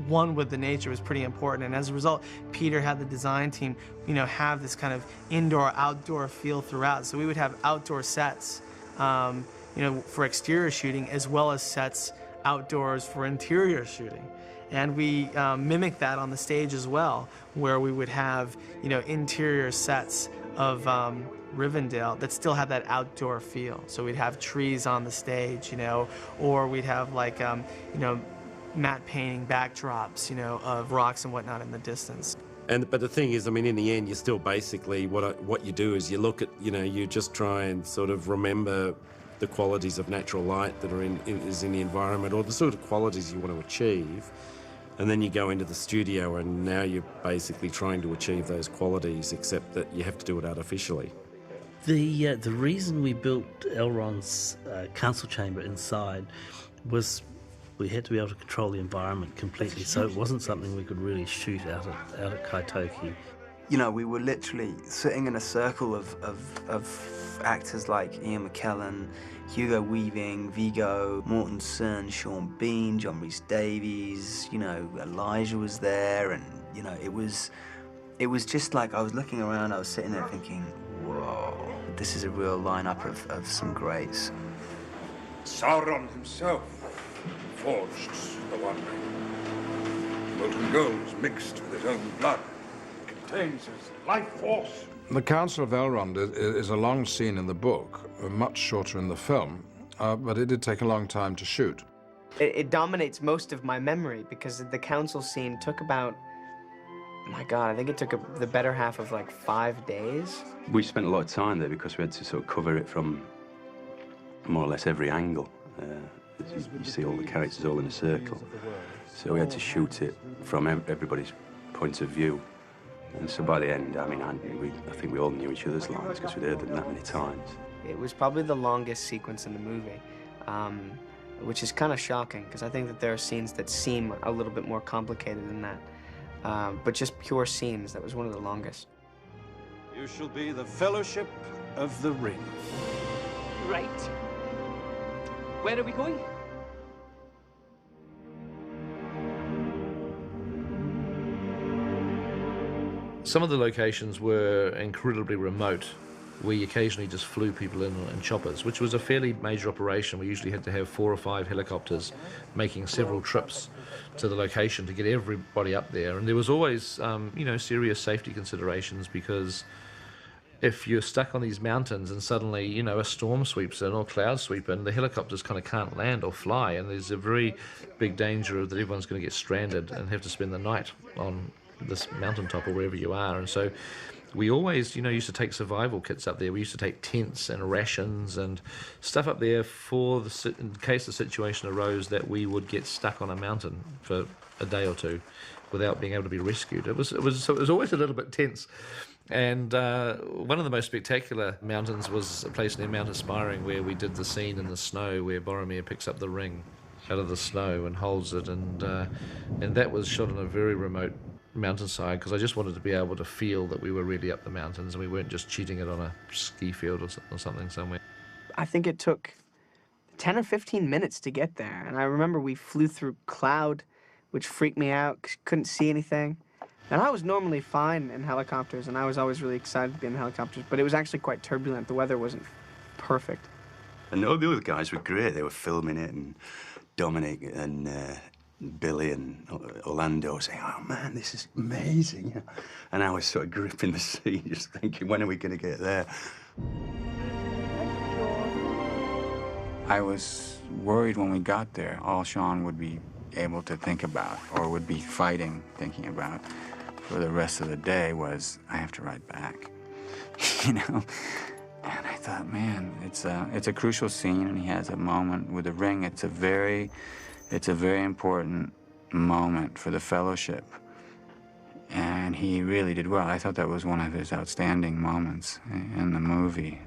one with the nature was pretty important, and as a result, Peter had the design team, you know, have this kind of indoor-outdoor feel throughout. So we would have outdoor sets, you know, for exterior shooting, as well as sets outdoors for interior shooting. And we mimic that on the stage as well, where we would have, you know, interior sets of Rivendell that still had that outdoor feel. So we'd have trees on the stage, you know, or we'd have like, you know, matte painting backdrops, you know, of rocks and whatnot in the distance. But the thing is, I mean, in the end, you still basically, what you do is you look at, you know, you just try and sort of remember the qualities of natural light that are in the environment, or the sort of qualities you want to achieve. And then you go into the studio, and now you're basically trying to achieve those qualities, except that you have to do it artificially. The reason we built Elrond's council chamber inside was we had to be able to control the environment completely, so it wasn't something we could really shoot out at Kaitoki. You know, we were literally sitting in a circle of actors like Ian McKellen, Hugo Weaving, Viggo Mortensen, Sean Bean, John Rhys Davies, you know, Elijah was there, and, you know, it was just like I was looking around, I was sitting there thinking, whoa, this is a real lineup of some greats. Sauron himself forged the One Ring. Molten gold is mixed with his own blood. It contains his life force. The Council of Elrond is a long scene in the book, much shorter in the film, but it did take a long time to shoot. It dominates most of my memory because the council scene took about, my God, I think it took the better half of like 5 days. We spent a lot of time there because we had to sort of cover it from more or less every angle. You see all the characters all in a circle. So we had to shoot it from everybody's point of view. And so by the end, I mean, I think we all knew each other's lines because we'd heard them that many times. It was probably the longest sequence in the movie, which is kind of shocking because I think that there are scenes that seem a little bit more complicated than that. But just pure scenes, that was one of the longest. You shall be the Fellowship of the Ring. Right. Where are we going? Some of the locations were incredibly remote. We occasionally just flew people in choppers, which was a fairly major operation. We usually had to have 4 or 5 helicopters making several trips to the location to get everybody up there. And there was always, serious safety considerations, because if you're stuck on these mountains and suddenly, a storm sweeps in or clouds sweep in, the helicopters kind of can't land or fly, and there's a very big danger that everyone's going to get stranded and have to spend the night on this mountaintop or wherever you are. And so we always, used to take survival kits up there. We used to take tents and rations and stuff up there in case the situation arose that we would get stuck on a mountain for a day or two without being able to be rescued. It was always a little bit tense. And one of the most spectacular mountains was a place near Mount Aspiring, where we did the scene in the snow where Boromir picks up the ring out of the snow and holds it, and that was shot on a very remote mountainside, because I just wanted to be able to feel that we were really up the mountains and we weren't just cheating it on a ski field or something somewhere. I think it took 10 or 15 minutes to get there, and I remember we flew through cloud, which freaked me out, couldn't see anything. And I was normally fine in helicopters, and I was always really excited to be in helicopters, but it was actually quite turbulent. The weather wasn't perfect. And all the other guys were great. They were filming it, and Dominic and Billy and Orlando saying, "Oh man, this is amazing." And I was sort of gripping the seat, just thinking, when are we going to get there? I was worried when we got there, all Sean would be able to think about, or would be thinking about for the rest of the day, was, I have to ride back, And I thought, man, it's a crucial scene, and he has a moment with the ring. It's a very important moment for the Fellowship, and he really did well. I thought that was one of his outstanding moments in the movie.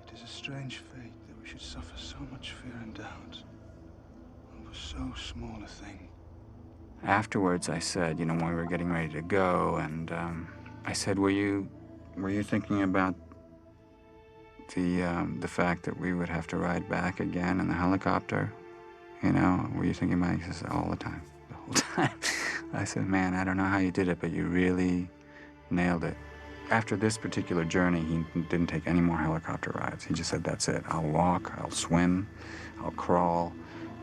It is a strange fate that we should suffer so much fear and doubt over so small a thing. Afterwards, I said, when we were getting ready to go, and I said, were you thinking about the fact that we would have to ride back again in the helicopter? Were you thinking about it? He says, all the time, the whole time. I said, man, I don't know how you did it, but you really nailed it. After this particular journey, he didn't take any more helicopter rides. He just said, that's it. I'll walk, I'll swim, I'll crawl,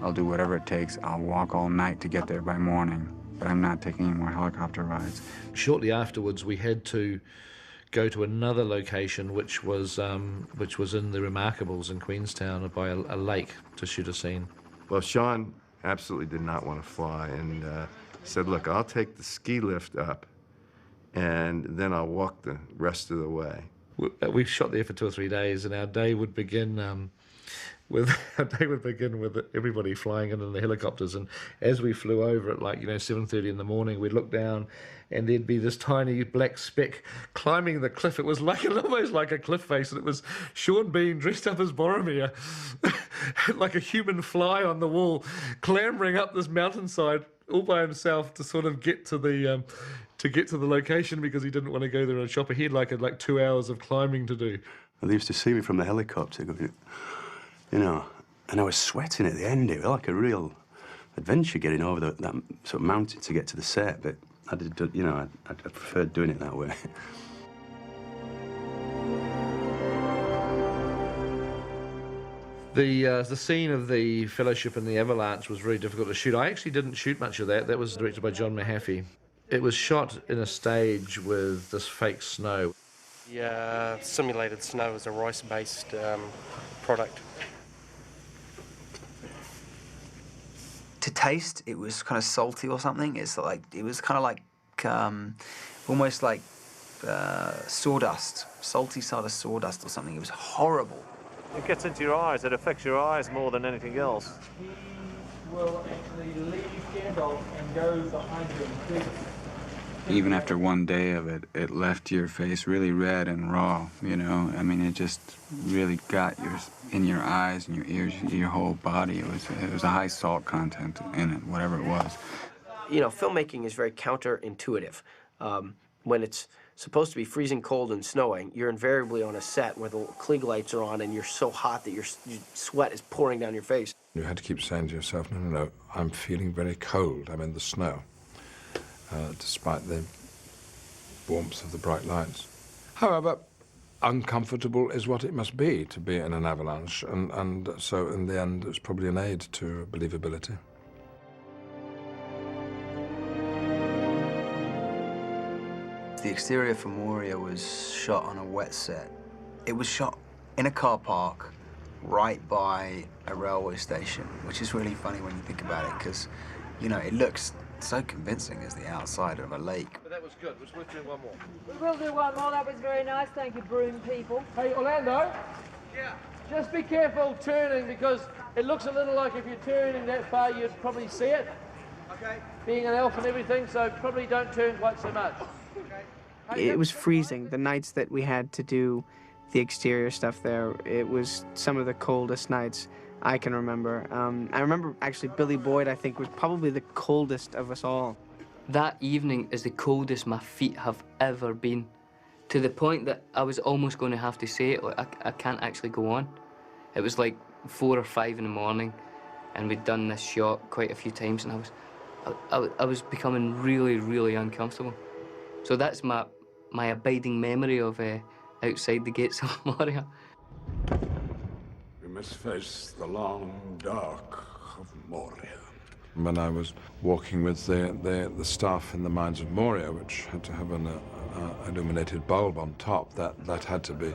I'll do whatever it takes. I'll walk all night to get there by morning, but I'm not taking any more helicopter rides. Shortly afterwards, we had to go to another location, which was in the Remarkables in Queenstown, by a lake, to shoot a scene. Well, Sean absolutely did not want to fly, and said, look, I'll take the ski lift up, and then I'll walk the rest of the way. We shot there for 2 or 3 days, and our day would begin with everybody flying in the helicopters. And as we flew over at 7:30 in the morning, we'd look down, and there'd be this tiny black speck climbing the cliff. It was almost like a cliff face, and it was Sean Bean dressed up as Boromir, like a human fly on the wall, clambering up this mountainside all by himself to sort of get to the location, because he didn't want to go there in a chopper. He had like 2 hours of climbing to do. Well, they used to see me from the helicopter going, and I was sweating at the end. It was like a real adventure getting over that sort of mountain to get to the set, but I preferred doing it that way. The scene of the Fellowship and the Avalanche was very difficult to shoot. I actually didn't shoot much of that. That was directed by John Mahaffey. It was shot in a stage with this fake snow. The simulated snow is a rice-based product. To taste, it was kind of salty or something. It was kind of like almost like sawdust, salty sort of sawdust or something. It was horrible. It gets into your eyes. It affects your eyes more than anything else. He will actually leave Gandalf and go behind him. Even after one day of it, it left your face really red and raw, I mean, it just really got in your eyes and your ears, your whole body. It was a high salt content in it, whatever it was. Filmmaking is very counterintuitive. When it's supposed to be freezing cold and snowing, you're invariably on a set where the Klieg lights are on and you're so hot that your sweat is pouring down your face. You had to keep saying to yourself, no, I'm feeling very cold. I'm in the snow. Despite the warmth of the bright lights. However, uncomfortable is what it must be to be in an avalanche, and so in the end it's probably an aid to believability. The exterior for Moria was shot on a wet set. It was shot in a car park right by a railway station, which is really funny when you think about it, because, you know, it looks so convincing as the outside of a lake. But that was good. It was worth doing one more. We will do one more. That was very nice. Thank you, broom people. Hey, Orlando? Yeah? Just be careful turning, because it looks a little like if you're turning that far, you'd probably see it. Okay. Being an elf and everything, so probably don't turn quite so much. Okay. It was freezing. The nights that we had to do the exterior stuff there, it was some of the coldest nights I can remember. I remember actually Billy Boyd, I think, was probably the coldest of us all. That evening is the coldest my feet have ever been, to the point that I was almost going to have to say it, like, I can't actually go on. It was like 4 or 5 in the morning, and we'd done this shot quite a few times, and I was becoming really, really uncomfortable. So that's my abiding memory of outside the gates of Moria. We must face the long dark of Moria. When I was walking with the staff in the mines of Moria, which had to have an illuminated bulb on top, that had to be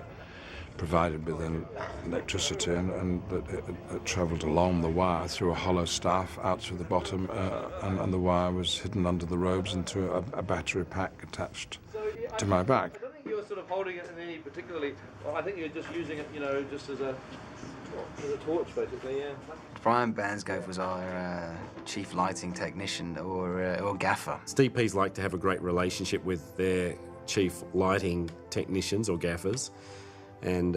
provided with electricity, and it travelled along the wire through a hollow staff out through the bottom, and the wire was hidden under the robes into a battery pack attached to my back. I don't think you were sort of holding it in any particularly. Well, I think you're just using it, you know, just as a torch, basically. Yeah. Brian Bansgrove was our chief lighting technician, or gaffer. DPs like to have a great relationship with their chief lighting technicians or gaffers, and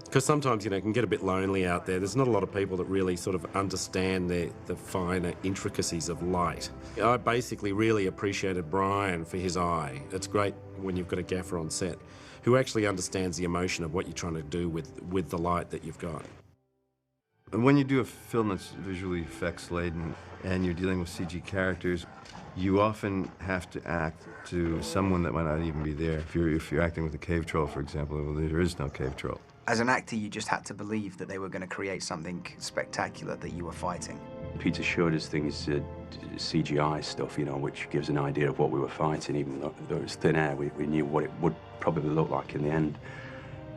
because sometimes, you know, it can get a bit lonely out there. There's not a lot of people that really sort of understand the finer intricacies of light. I basically really appreciated Brian for his eye. It's great when you've got a gaffer on set who actually understands the emotion of what you're trying to do with the light that you've got. And when you do a film that's visually effects laden and you're dealing with CG characters, you often have to act to someone that might not even be there. If you're acting with a cave troll, for example, well, there is no cave troll. As an actor, you just had to believe that they were going to create something spectacular that you were fighting. Peter showed us things, CGI stuff, you know, which gives an idea of what we were fighting. Even though it was thin air, we knew what it would probably look like in the end.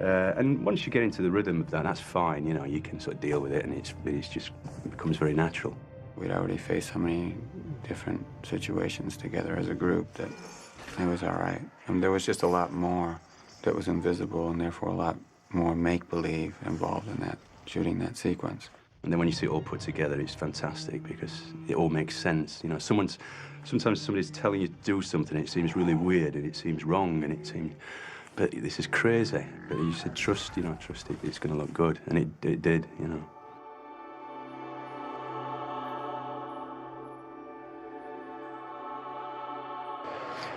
And once you get into the rhythm of that, that's fine, you know, you can sort of deal with it, and it just becomes very natural. We'd already faced so many different situations together as a group that it was all right. And there was just a lot more that was invisible, and therefore a lot more make-believe involved in that, shooting that sequence. And then when you see it all put together, it's fantastic because it all makes sense. You know, sometimes somebody's telling you to do something, it seems really weird, and it seems wrong, and it seems, but this is crazy. But you said, trust, you know, trust it, it's going to look good, and it did, you know.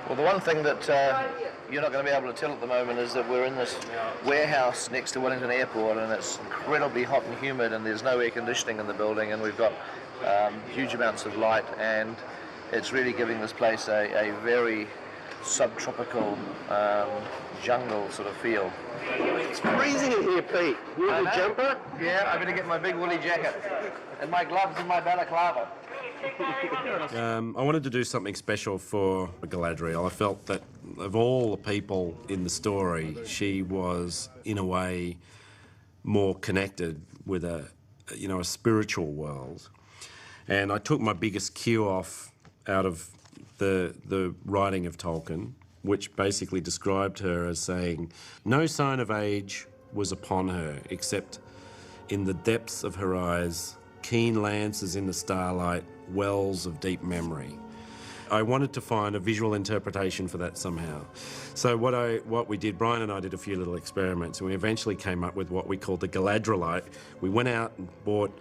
Well, the one thing that you're not going to be able to tell at the moment is that we're in this warehouse next to Wellington Airport, and it's incredibly hot and humid, and there's no air conditioning in the building, and we've got huge amounts of light, and it's really giving this place a very subtropical jungle sort of feel. It's freezing in here, Pete. You want a jumper? Yeah, I better get my big woolly jacket and my gloves and my balaclava. I wanted to do something special for Galadriel. I felt that of all the people in the story, she was, in a way, more connected with a spiritual world. And I took my biggest cue off out of the writing of Tolkien, which basically described her as saying, no sign of age was upon her, except in the depths of her eyes, keen lances in the starlight, wells of deep memory. I wanted to find a visual interpretation for that somehow. So what we did, Brian and I did a few little experiments, and we eventually came up with what we called the Galadrielite. We went out and bought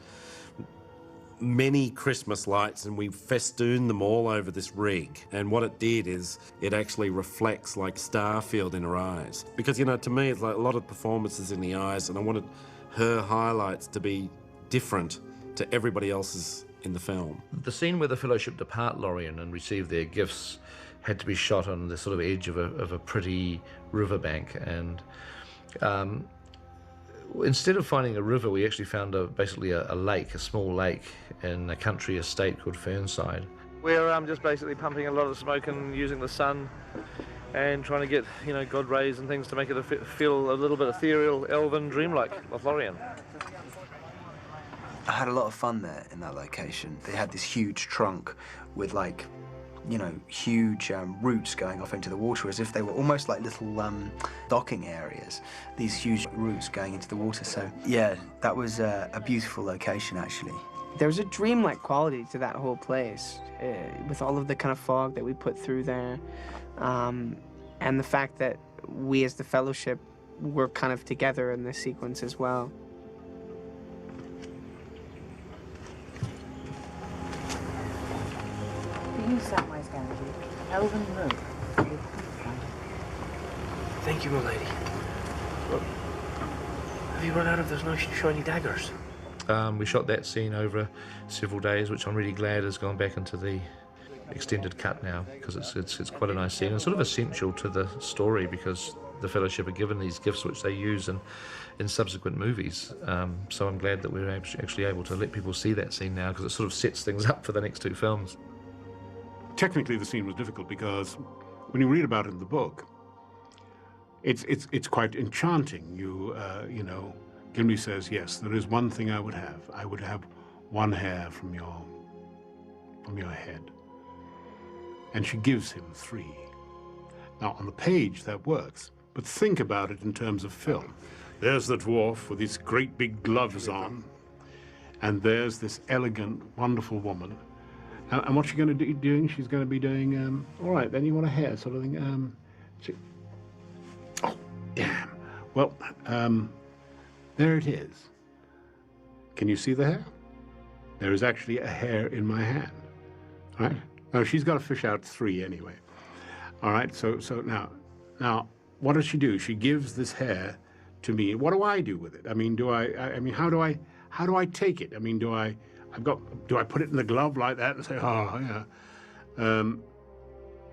many Christmas lights, and we festooned them all over this rig. And what it did is it actually reflects like Starfield in her eyes. Because, you know, to me, it's like a lot of performances in the eyes, and I wanted her highlights to be different to everybody else's in the film. The scene where the Fellowship depart Lorien and receive their gifts had to be shot on the sort of edge of a pretty riverbank. And instead of finding a river, we actually found basically a lake, a small lake in a country estate called Fernside. We're just basically pumping a lot of smoke and using the sun and trying to get, God rays and things to make it feel a little bit ethereal, elven, dreamlike, Lothlorien. I had a lot of fun there in that location. They had this huge trunk with huge roots going off into the water, as if they were almost like little docking areas, these huge roots going into the water. So yeah, that was a beautiful location, actually. There was a dreamlike quality to that whole place, with all of the kind of fog that we put through there, and the fact that we as the Fellowship were kind of together in this sequence as well. You Samwise Gamgee, Elven Road. Thank you, my lady. Look, have you run out of those nice shiny daggers? We shot that scene over several days, which I'm really glad has gone back into the extended cut now, because it's quite a nice scene and sort of essential to the story, because the Fellowship are given these gifts which they use in subsequent movies. So I'm glad that we're actually able to let people see that scene now, because it sort of sets things up for the next two films. Technically, the scene was difficult because when you read about it in the book, it's quite enchanting. Gimli says, yes, there is one thing I would have. I would have one hair from your head. And she gives him 3. Now, on the page, that works. But think about it in terms of film. There's the dwarf with his great big gloves on. And there's this elegant, wonderful woman. And what's she going to be doing? She's going to be doing, all right, then you want a hair sort of thing. Oh, damn. Well, there it is. Can you see the hair? There is actually a hair in my hand. All right? Now, she's got to fish out 3 anyway. All right? So now, what does she do? She gives this hair to me. What do I do with it? I mean, how do I take it? I mean, do I put it in the glove like that and say, oh, yeah?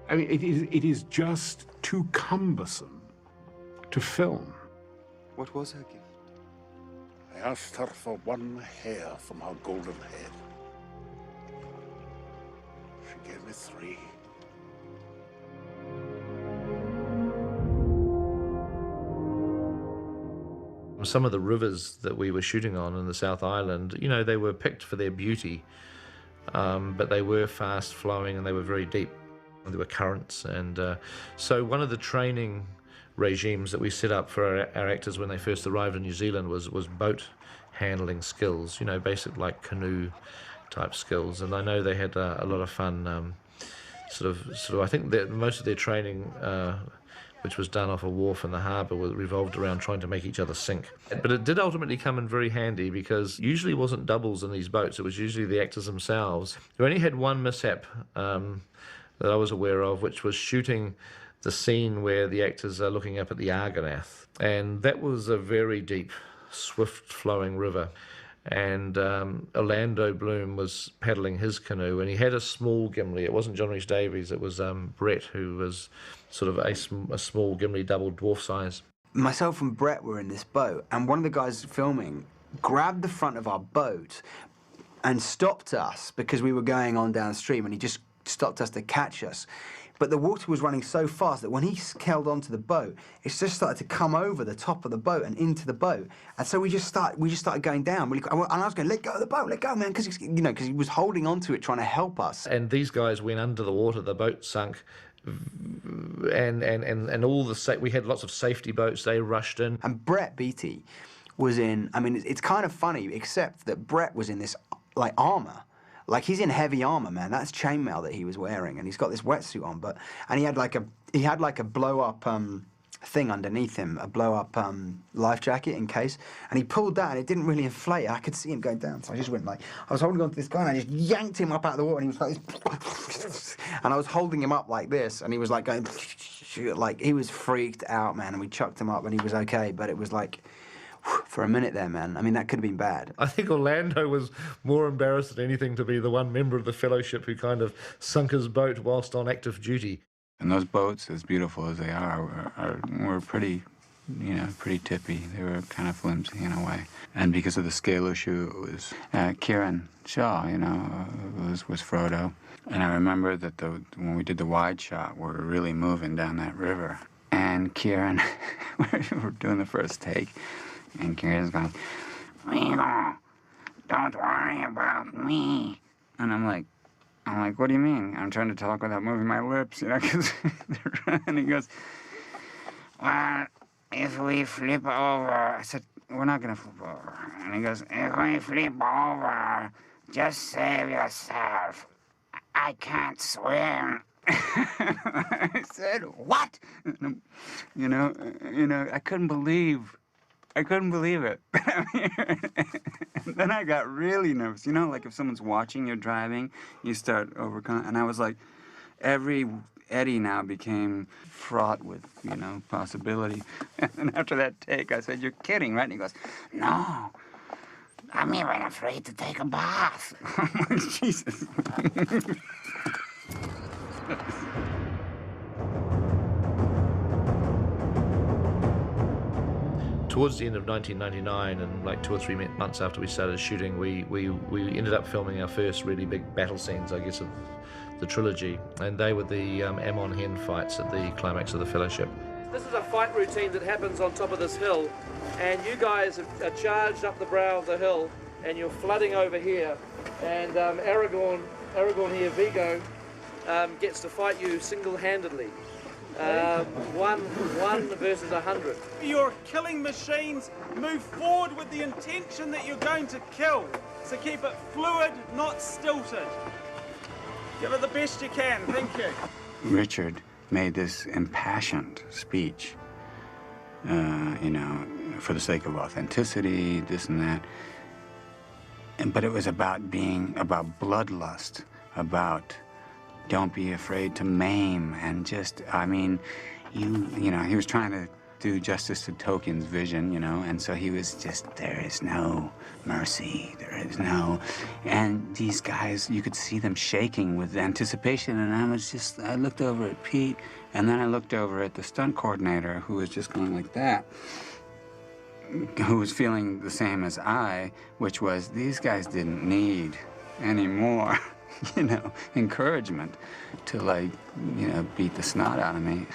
I mean, it is just too cumbersome to film. What was her gift? I asked her for one hair from her golden head. She gave me 3. Some of the rivers that we were shooting on in the South Island, they were picked for their beauty, but they were fast flowing and they were very deep. There were currents, and so one of the training regimes that we set up for our actors when they first arrived in New Zealand was boat handling skills, basic like canoe type skills. And I know they had a lot of fun. I think that most of their training, which was done off a wharf in the harbour, revolved around trying to make each other sink. But it did ultimately come in very handy, because usually it wasn't doubles in these boats, it was usually the actors themselves. We only had one mishap that I was aware of, which was shooting the scene where the actors are looking up at the Argonath. And that was a very deep, swift-flowing river. And Orlando Bloom was paddling his canoe, and he had a small Gimli. It wasn't John Rhys Davies, it was Brett, who was sort of a small Gimli, double dwarf size. Myself and Brett were in this boat, and one of the guys filming grabbed the front of our boat and stopped us because we were going on downstream, and he just stopped us to catch us. But the water was running so fast that when he held onto the boat, it just started to come over the top of the boat and into the boat. And so we just started going down. And I was going, let go of the boat, let go, man, because he was holding onto it, trying to help us. And these guys went under the water, the boat sunk, and all we had lots of safety boats, they rushed in. And Brett Beatty was in, it's kind of funny, except that Brett was in this, armour. Like, he's in heavy armor, man. That's chainmail that he was wearing, and he's got this wetsuit on. And he had like a blow up thing underneath him, a blow up life jacket in case. And he pulled that, and it didn't really inflate. I could see him going down, so I just went I was holding on to this guy, and I just yanked him up out of the water, and he was like this. And I was holding him up like this, and he was like going, he was freaked out, man. And we chucked him up, and he was okay. But it was like, for a minute there, man. That could have been bad. I think Orlando was more embarrassed than anything to be the one member of the Fellowship who kind of sunk his boat whilst on active duty. And those boats, as beautiful as they are were pretty, you know, pretty tippy. They were kind of flimsy in a way. And because of the scale issue, it was Kieran Shaw, you know, was Frodo. And I remember that when we did the wide shot, we were really moving down that river. And Kieran, we were doing the first take, and Kieran's going, "Vigo, don't worry about me." And I'm like, what do you mean? I'm trying to talk without moving my lips, you know, because and he goes, "Well, if we flip over," I said, "We're not going to flip over." And he goes, "If we flip over, just save yourself. I can't swim." I said, "What?" You know, I couldn't believe it. And then I got really nervous. You know, like if someone's watching you driving, you start overcoming. And I was like, every eddy now became fraught with, you know, possibility. And after that take, I said, "You're kidding, right?" And he goes, "No, I'm even afraid to take a bath." I'm like, Jesus. Towards the end of 1999, and like 2 or 3 months after we started shooting, we ended up filming our first really big battle scenes, I guess, of the trilogy, and they were the Amon Hen fights at the climax of the Fellowship. This is a fight routine that happens on top of this hill, and you guys are charged up the brow of the hill, and you're flooding over here, and Aragorn here, Vigo, gets to fight you single-handedly. One versus 100. Your killing machines move forward with the intention that you're going to kill. So keep it fluid, not stilted. Give it the best you can. Thank you. Richard made this impassioned speech, you know, for the sake of authenticity, this and that. But it was about bloodlust, about don't be afraid to maim, and just, I mean, you know, he was trying to do justice to Tolkien's vision, you know, and so he was just, there is no mercy, there is no, and these guys, you could see them shaking with anticipation, and I looked over at Pete, and then I looked over at the stunt coordinator, who was just going like that, who was feeling the same as I, which was, these guys didn't need any more you know, encouragement to, like, you know, beat the snot out of me.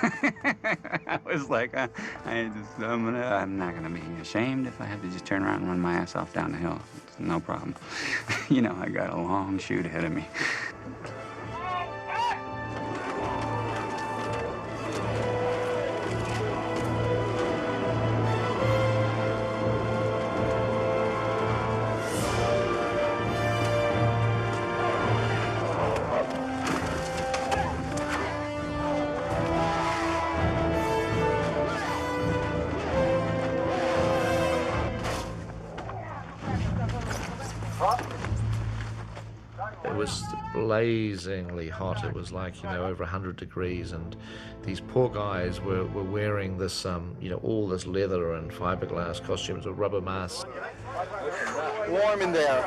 I was like, I'm not gonna be ashamed if I have to just turn around and run my ass off down the hill. It's no problem. You know, I got a long shoot ahead of me. It was blazingly hot. It was like, you know, over 100 degrees, and these poor guys were wearing this, you know, all this leather and fiberglass costumes with rubber masks. Warm in there.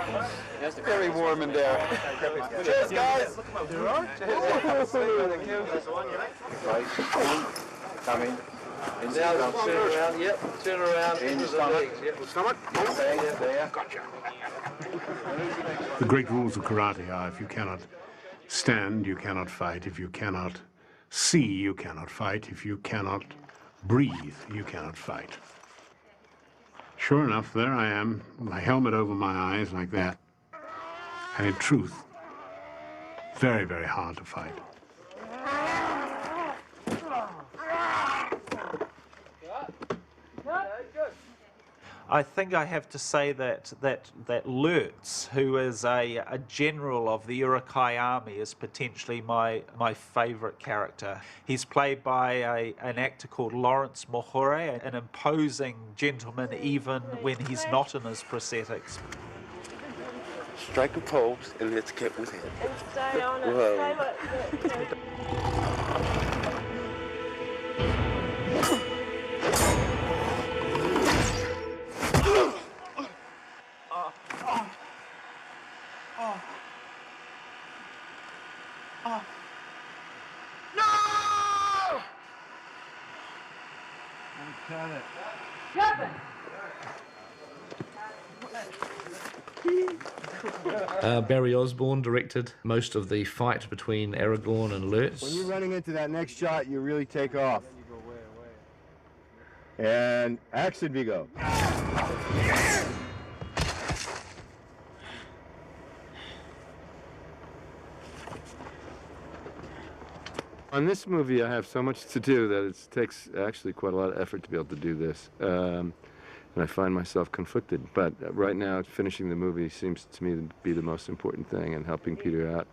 Yes, very warm in there. Cheers, guys. Right. Coming. In Now, turn around, yep, turn around. In your stomach. Yep, stomach. There. Gotcha. The great rules of karate are, if you cannot stand, you cannot fight. If you cannot see, you cannot fight. If you cannot breathe, you cannot fight. Sure enough, there I am, my helmet over my eyes like that. And in truth, very, very hard to fight. I think I have to say that Lurtz, who is a general of the Uruk-hai army, is potentially my favourite character. He's played by an actor called Lawrence Mohure, an imposing gentleman even when he's not in his prosthetics. Strike a pose and let's get with it. Stay on it. Stay with Barry Osborne directed most of the fight between Aragorn and Lurtz. When you're running into that next shot, you really take off. And action, Vigo. On this movie, I have so much to do that it takes actually quite a lot of effort to be able to do this. And I find myself conflicted. But right now, finishing the movie seems to me to be the most important thing, and helping Peter out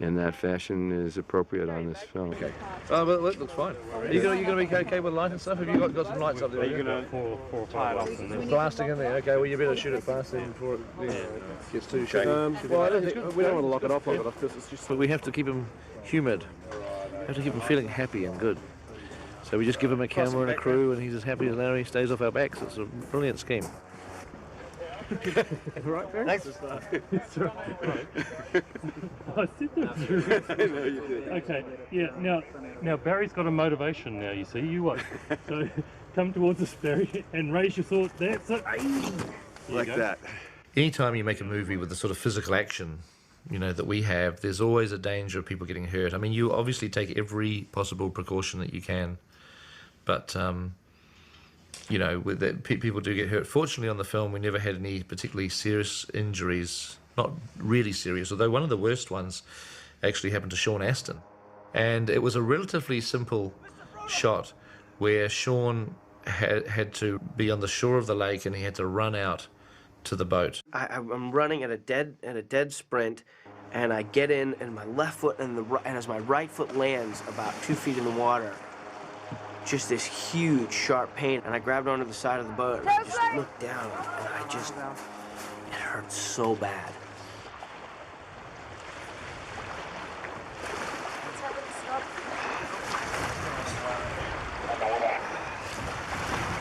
in that fashion is appropriate on this film. Okay. Oh, well, that looks fine. Are you gonna be okay with light and stuff? Have you got some lights up there? Are you gonna tie it off and then blasting in there? Okay. Well, you better shoot it fast then before it gets too shaky. Well, I don't think we don't want to lock it off because it's just. But we have to keep him humid. We have to keep him feeling happy and good. So we just give him a camera and a crew, and he's as happy as Larry. He stays off our backs. It's a brilliant scheme. Right, Barry? Thanks. It's all right. I said that through. I know you did. Okay, yeah, now Barry's got a motivation now, you see, you won't. So come towards us, Barry, and raise your sword. That's it. Like that. Anytime you make a movie with the sort of physical action, that we have, there's always a danger of people getting hurt. I mean, you obviously take every possible precaution that you can, but with that, people do get hurt. Fortunately, on the film, we never had any particularly serious injuries. Not really serious, although one of the worst ones actually happened to Sean Astin. And it was a relatively simple shot where Sean had to be on the shore of the lake, and he had to run out to the boat. I'm running at a dead sprint, and I get in, and my left foot and as my right foot lands about 2 feet in the water, just this huge sharp pain, and I grabbed onto the side of the boat, and I just looked down, and it hurt so bad.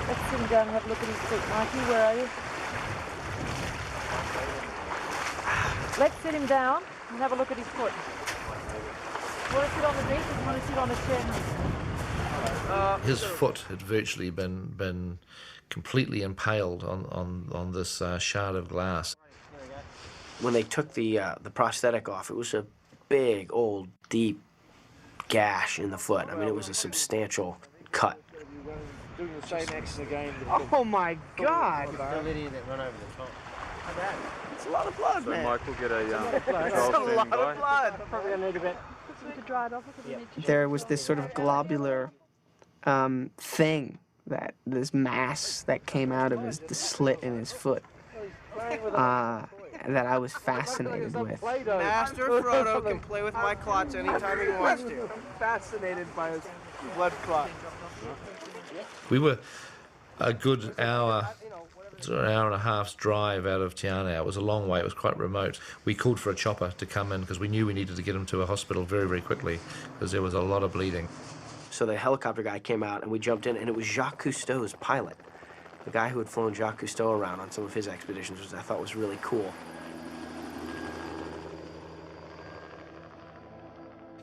Let's sit him down and have a look at his foot. Mikey, where are you? Let's sit him down and have a look at his foot. You want to sit on the bench or do you want to sit on a chair? His foot had virtually been completely impaled on this shard of glass. When they took the prosthetic off, it was a big, old, deep gash in the foot. I mean, it was a substantial cut. Doing the same action again. Oh my God! The lady that run over the top. It's a lot of blood, so man. Mike will get a It's a lot of blood. Probably gonna need a bit. We could dry it off. There was this sort of globular thing, this mass that came out of the slit in his foot, that I was fascinated with. Master Frodo can play with my clots anytime he wants to. I'm fascinated by his blood clot. We were a good hour, an hour and a half's drive out of Te Anau. It was a long way. It was quite remote. We called for a chopper to come in because we knew we needed to get him to a hospital very, very quickly because there was a lot of bleeding. So the helicopter guy came out, and we jumped in, and it was Jacques Cousteau's pilot, the guy who had flown Jacques Cousteau around on some of his expeditions, which I thought was really cool.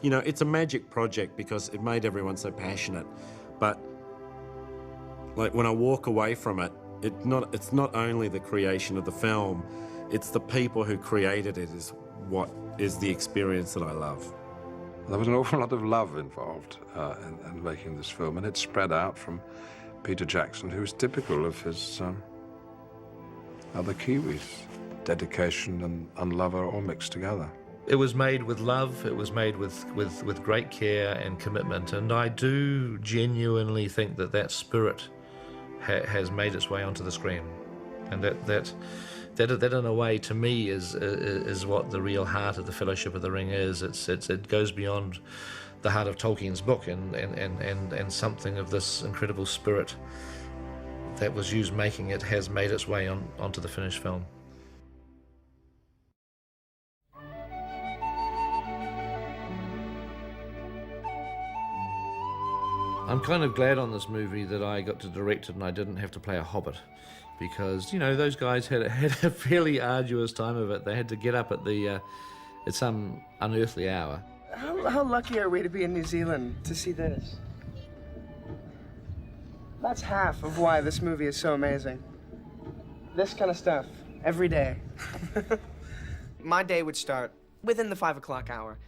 It's a magic project because it made everyone so passionate, but like when I walk away from it, it's not only the creation of the film, it's the people who created it is what is the experience that I love. There was an awful lot of love involved in making this film, and it spread out from Peter Jackson, who was typical of his other Kiwis. Dedication and love are all mixed together. It was made with love, it was made with great care and commitment, and I do genuinely think that spirit has made its way onto the screen. And that in a way, to me, is what the real heart of the Fellowship of the Ring is. It goes beyond the heart of Tolkien's book and something of this incredible spirit that was used making it has made its way onto the finished film. I'm kind of glad on this movie that I got to direct it and I didn't have to play a hobbit, because those guys had a fairly arduous time of it. They had to get up at some unearthly hour. How lucky are we to be in New Zealand to see this? That's half of why this movie is so amazing. This kind of stuff, every day. My day would start within the 5 o'clock hour,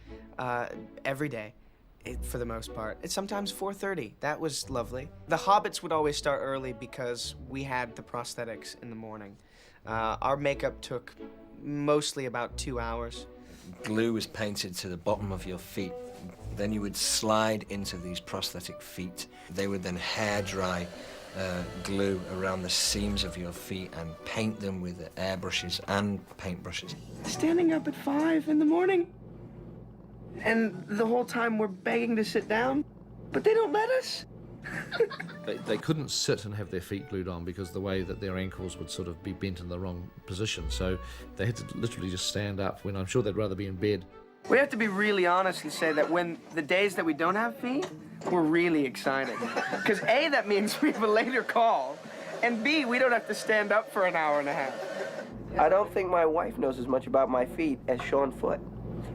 every day, for the most part. It's sometimes 4:30. That was lovely. The Hobbits would always start early because we had the prosthetics in the morning. Our makeup took mostly about 2 hours. Glue was painted to the bottom of your feet. Then you would slide into these prosthetic feet. They would then hair dry glue around the seams of your feet and paint them with airbrushes and paintbrushes. Standing up at 5 in the morning, and the whole time we're begging to sit down, but they don't let us. They couldn't sit and have their feet glued on because the way that their ankles would sort of be bent in the wrong position. So they had to literally just stand up when I'm sure they'd rather be in bed. We have to be really honest and say that when the days that we don't have feet, we're really excited. Because A, that means we have a later call, and B, we don't have to stand up for an hour and a half. I don't think my wife knows as much about my feet as Sean Foote.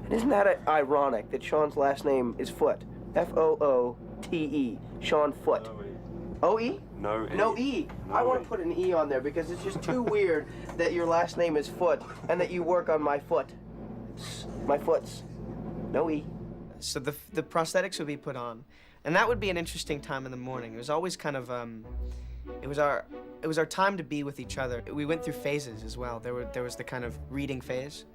And isn't that ironic that Sean's last name is Foote? F-O-O-T-E, Sean Foote. O-E? No E. No E. I want to put an E on there because it's just too weird that your last name is Foote and that you work on my foot. My foots. No E. So the prosthetics would be put on, and that would be an interesting time in the morning. It was always kind of it was our time to be with each other. We went through phases as well. There was the kind of reading phase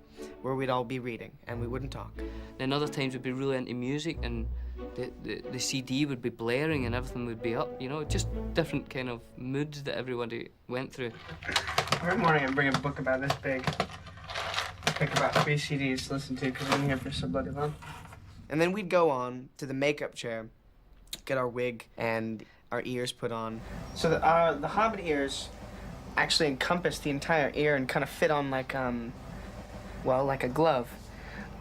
where we'd all be reading and we wouldn't talk. Then other times we'd be really into music and the CD would be blaring and everything would be up, you know, just different kind of moods that everybody went through. Every morning I'd bring a book about this big. Pick about 3 CDs to listen to because I'm here for so bloody long. And then we'd go on to the makeup chair, get our wig and our ears put on. So the Hobbit ears actually encompass the entire ear and kind of fit on like, well, like a glove.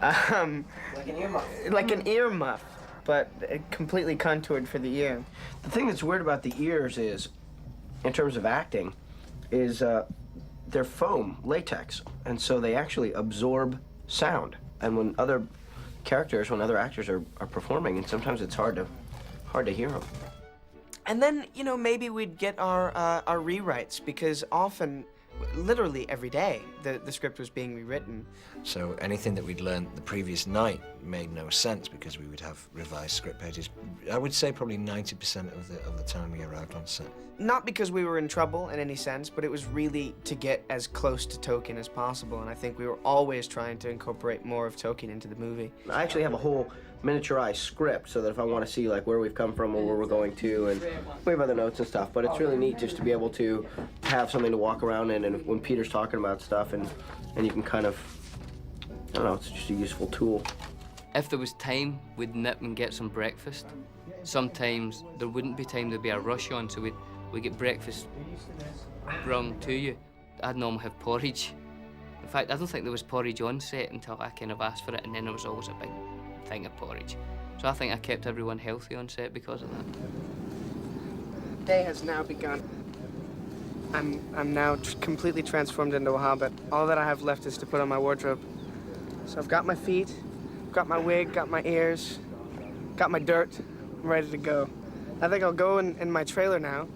Like an earmuff. Like an earmuff, but completely contoured for the ear. The thing that's weird about the ears is, in terms of acting, is they're foam, latex, and so they actually absorb sound. And when other actors are performing, and sometimes it's hard to hear them. And then, you know, maybe we'd get our rewrites because often, literally every day, the script was being rewritten. So anything that we'd learned the previous night made no sense because we would have revised script pages. I would say probably 90% of the time we arrived on set. Not because we were in trouble in any sense, but it was really to get as close to Tolkien as possible, and I think we were always trying to incorporate more of Tolkien into the movie. I actually have a whole miniaturized script so that if I want to see like where we've come from or where we're going to, and we have other notes and stuff, but it's really neat just to be able to have something to walk around in, and when Peter's talking about stuff and you can kind of, I don't know, it's just a useful tool. If there was time, we'd nip and get some breakfast. Sometimes there wouldn't be time, there'd be a rush on, so we'd get breakfast brung to you. I'd normally have porridge. In fact, I don't think there was porridge on set until I kind of asked for it, and then there was always a big thing of porridge. So I think I kept everyone healthy on set because of that. The day has now begun. I'm now completely transformed into a hobbit. All that I have left is to put on my wardrobe. So I've got my feet, got my wig, got my ears, got my dirt. I'm ready to go. I think I'll go in my trailer now,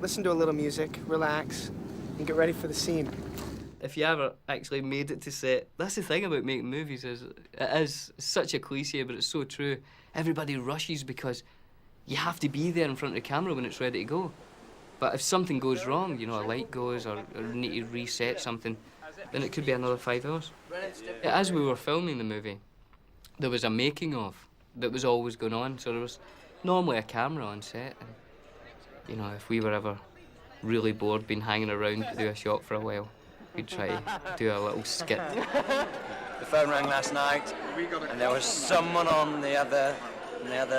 listen to a little music, relax, and get ready for the scene. If you ever actually made it to set, that's the thing about making movies, is it is such a cliche, but it's so true. Everybody rushes because you have to be there in front of the camera when it's ready to go. But if something goes wrong, you know, a light goes or need to reset something, then it could be another 5 hours. As we were filming the movie, there was a making of that was always going on, so there was normally a camera on set. And, you know, if we were ever really bored, been hanging around to do a shot for a while, we'd try to do a little skit. The phone rang last night, and there was someone on the other end.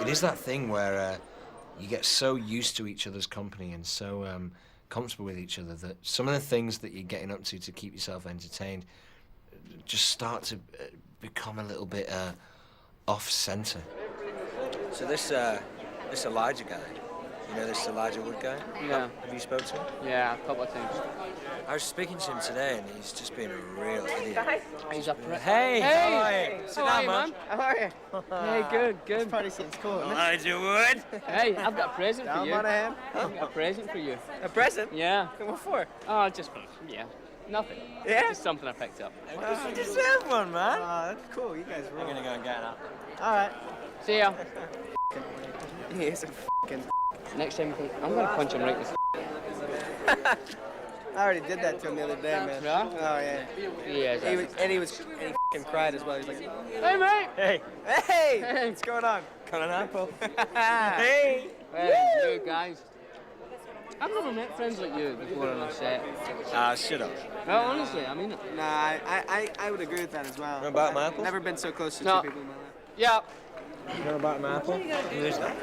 It is that thing where you get so used to each other's company and so comfortable with each other that some of the things that you're getting up to keep yourself entertained just start to become a little bit off-center. So this Elijah guy, you know this Elijah Wood guy? Yeah. Have you spoken to him? Yeah, a couple of times. I was speaking to him today, and he's just been a real idiot. He's up. Hey, how are you? Sit How are down, you, man? How are you? Hey, good. This party seems cool. Elijah Wood. Hey, I've got a present for Down, you. Monahan. I've got a present for you. A present? Yeah. What for? Oh, just nothing. Yeah? Just something I picked up. You deserve one, man. That's cool. You guys rule. I'm gonna go and get that. All right. See ya. He is a fucking. Next time, I'm gonna punch him right in the. I already did that to him the other day, man. Yeah? Oh yeah. He fucking cried as well. He's like, Hey, mate. hey, hey, what's going on? Got an apple. Hey. Hey, you guys. I've never met friends like you before on a set. Shut up. No, honestly, I mean it. Nah, I would agree with that as well. You know about my apple? Never been so close to No. two people in my life. Yeah. You know about my apple? Who is that?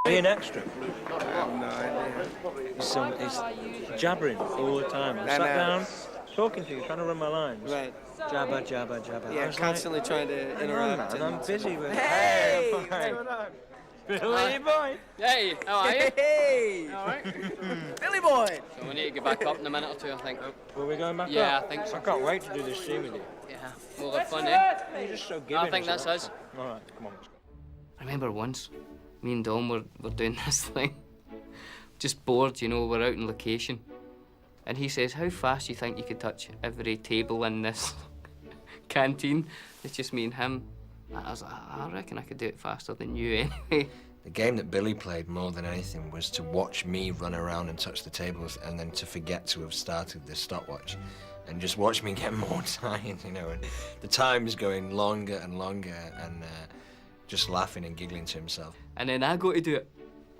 Be an extra. I have no idea. He's jabbering all the time. I sat down, talking to you, trying to run my lines. Right. Jabba, jabba, jabba. Yeah, I was constantly trying to interrupt. And I'm busy with. Hey, Hey, what's going on? Billy boy. Hey, how are you? Hey, All right. Billy boy. So we need to get back up in a minute or two, I think. Were we going back Yeah, up? I think so. I can't wait to do this scene with you. Yeah. We'll have fun, eh? You're just so giving. I think that's us. All right, come on, let's go. I remember once, me and Dom were doing this thing. Just bored, you know, we're out in location. And he says, how fast do you think you could touch every table in this canteen? It's just me and him. And I was like, I reckon I could do it faster than you anyway. The game that Billy played more than anything was to watch me run around and touch the tables and then to forget to have started the stopwatch and just watch me get more tired, you know, and the time's going longer and longer and just laughing and giggling to himself. And then I go to do it.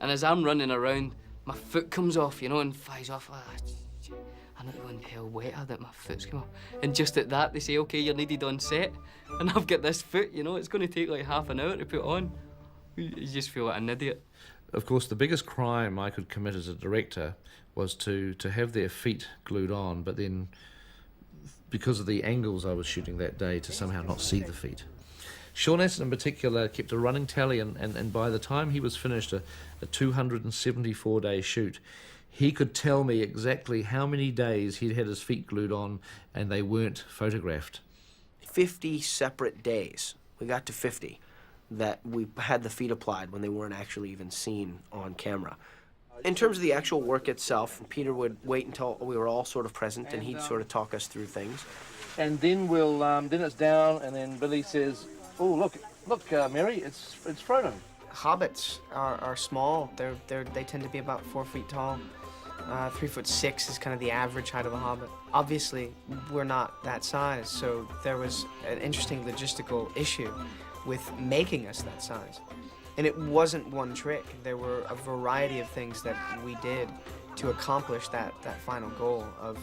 And as I'm running around, my foot comes off, you know, and flies off. I'm not going hell wetter that my foot's come off. And just at that, they say, okay, you're needed on set. And I've got this foot, you know, it's going to take like half an hour to put on. You just feel like an idiot. Of course, the biggest crime I could commit as a director was to have their feet glued on, but then, because of the angles I was shooting that day, to somehow not see the feet. Sean Astin in particular kept a running tally, and by the time he was finished, a 274-day shoot, he could tell me exactly how many days he'd had his feet glued on and they weren't photographed. 50 separate days. We got to 50 that we had the feet applied when they weren't actually even seen on camera. In terms of the actual work itself, Peter would wait until we were all sort of present and he'd sort of talk us through things. And then we'll, then it's down, and then Billy says, oh, look, Mary, it's Frodo. Hobbits are small. They tend to be about 4 feet tall. 3'6" is kind of the average height of a hobbit. Obviously, we're not that size, so there was an interesting logistical issue with making us that size. And it wasn't one trick. There were a variety of things that we did to accomplish that final goal of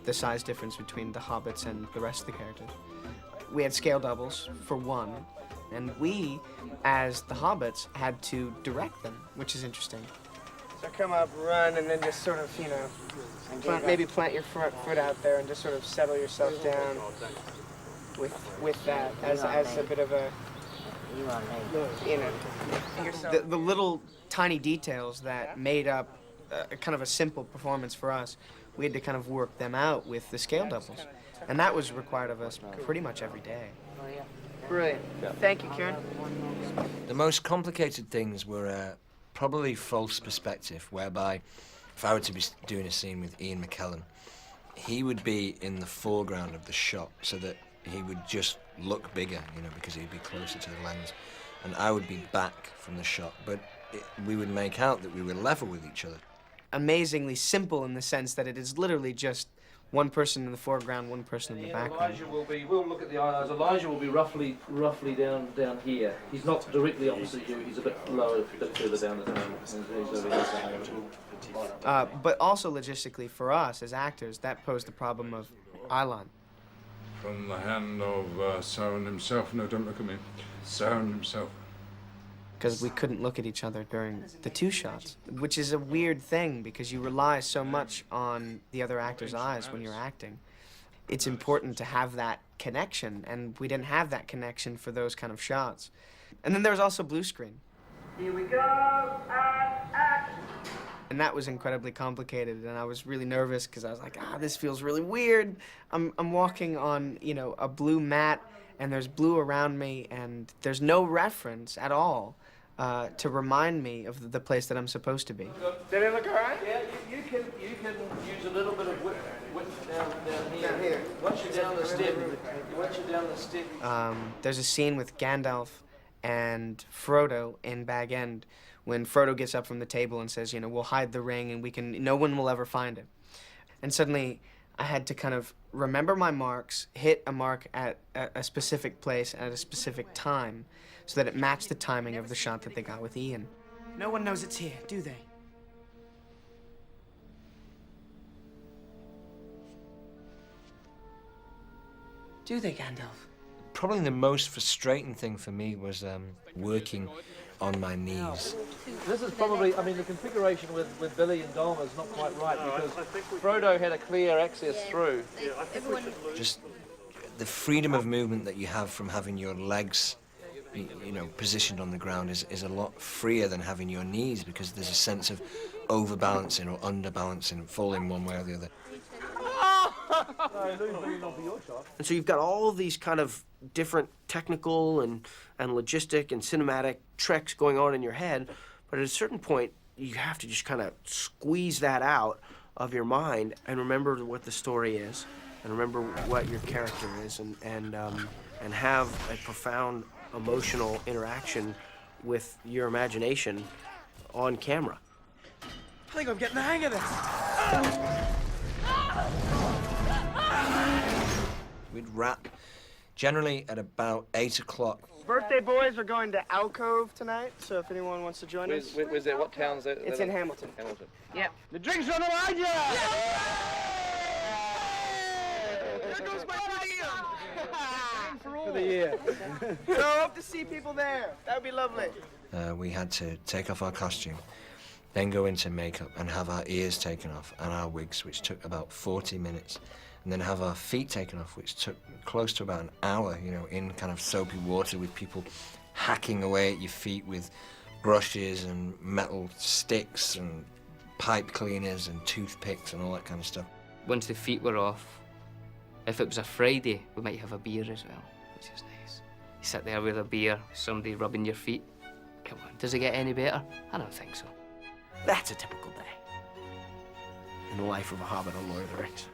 the size difference between the hobbits and the rest of the characters. We had scale doubles, for one, and we, as the hobbits, had to direct them, which is interesting. So come up, run, and then just sort of, you know, maybe plant your foot out there and just sort of settle yourself down with that as a bit of a, you know, the little tiny details that made up kind of a simple performance for us. We had to kind of work them out with the scale doubles. And that was required of us pretty much every day. Brilliant. Thank you, Kieran. The most complicated things were probably false perspective, whereby if I were to be doing a scene with Ian McKellen, he would be in the foreground of the shot so that he would just look bigger, you know, because he'd be closer to the lens, and I would be back from the shot, but we would make out that we were level with each other. Amazingly simple in the sense that it is literally just one person in the foreground, one person in the background. Elijah will be, we'll look at the eyes, Elijah will be roughly down here. He's not directly opposite you, he's a bit lower, a bit further down the tunnel. He's over here. But also logistically for us as actors, that posed the problem of eyeline. From the hand of Sauron himself. No, don't look at me. Sauron himself. Because we couldn't look at each other during the two shots, which is a weird thing because you rely so much on the other actor's eyes when you're acting. It's important to have that connection, and we didn't have that connection for those kind of shots. And then there was also blue screen. Here we go, and action! And that was incredibly complicated, and I was really nervous because I was like, this feels really weird. I'm walking on, you know, a blue mat, and there's blue around me, and there's no reference at all to remind me of the place that I'm supposed to be. Did it look all right? Yeah, you can use a little bit of width down here. Down here. Once you're down the step, There's a scene with Gandalf and Frodo in Bag End when Frodo gets up from the table and says, you know, we'll hide the ring and no one will ever find it. And suddenly I had to kind of remember my marks, hit a mark at a specific place at a specific time so that it matched the timing of the shot that they got with Ian. No one knows it's here, do they? Do they, Gandalf? Probably the most frustrating thing for me was working on my knees. this is probably, I mean, the configuration with Billy and Dom is not quite right because Frodo had a clear access through. Just the freedom of movement that you have from having your legs, you know, positioned on the ground is a lot freer than having your knees, because there's a sense of overbalancing or underbalancing, falling one way or the other. And so you've got all of these kind of different technical and logistic and cinematic tricks going on in your head, but at a certain point you have to just kind of squeeze that out of your mind and remember what the story is and remember what your character is and have a profound emotional interaction with your imagination on camera. I think I'm getting the hang of this. We'd wrap generally at about 8 o'clock. Birthday boys are going to Alcove tonight, so if anyone wants to join us. Where's that? What town's that? It's in Hamilton. Hamilton. Yep. The drinks on the line, yeah! There goes my For the year. So I hope to see people there. That would be lovely. We had to take off our costume, then go into makeup and have our ears taken off and our wigs, which took about 40 minutes. And then have our feet taken off, which took close to about an hour, you know, in kind of soapy water with people hacking away at your feet with brushes and metal sticks and pipe cleaners and toothpicks and all that kind of stuff. Once the feet were off, if it was a Friday, we might have a beer as well, which is nice. You sit there with a beer, somebody rubbing your feet. Come on, does it get any better? I don't think so. That's a typical day in the life of a hobbit on Lord of the Rings.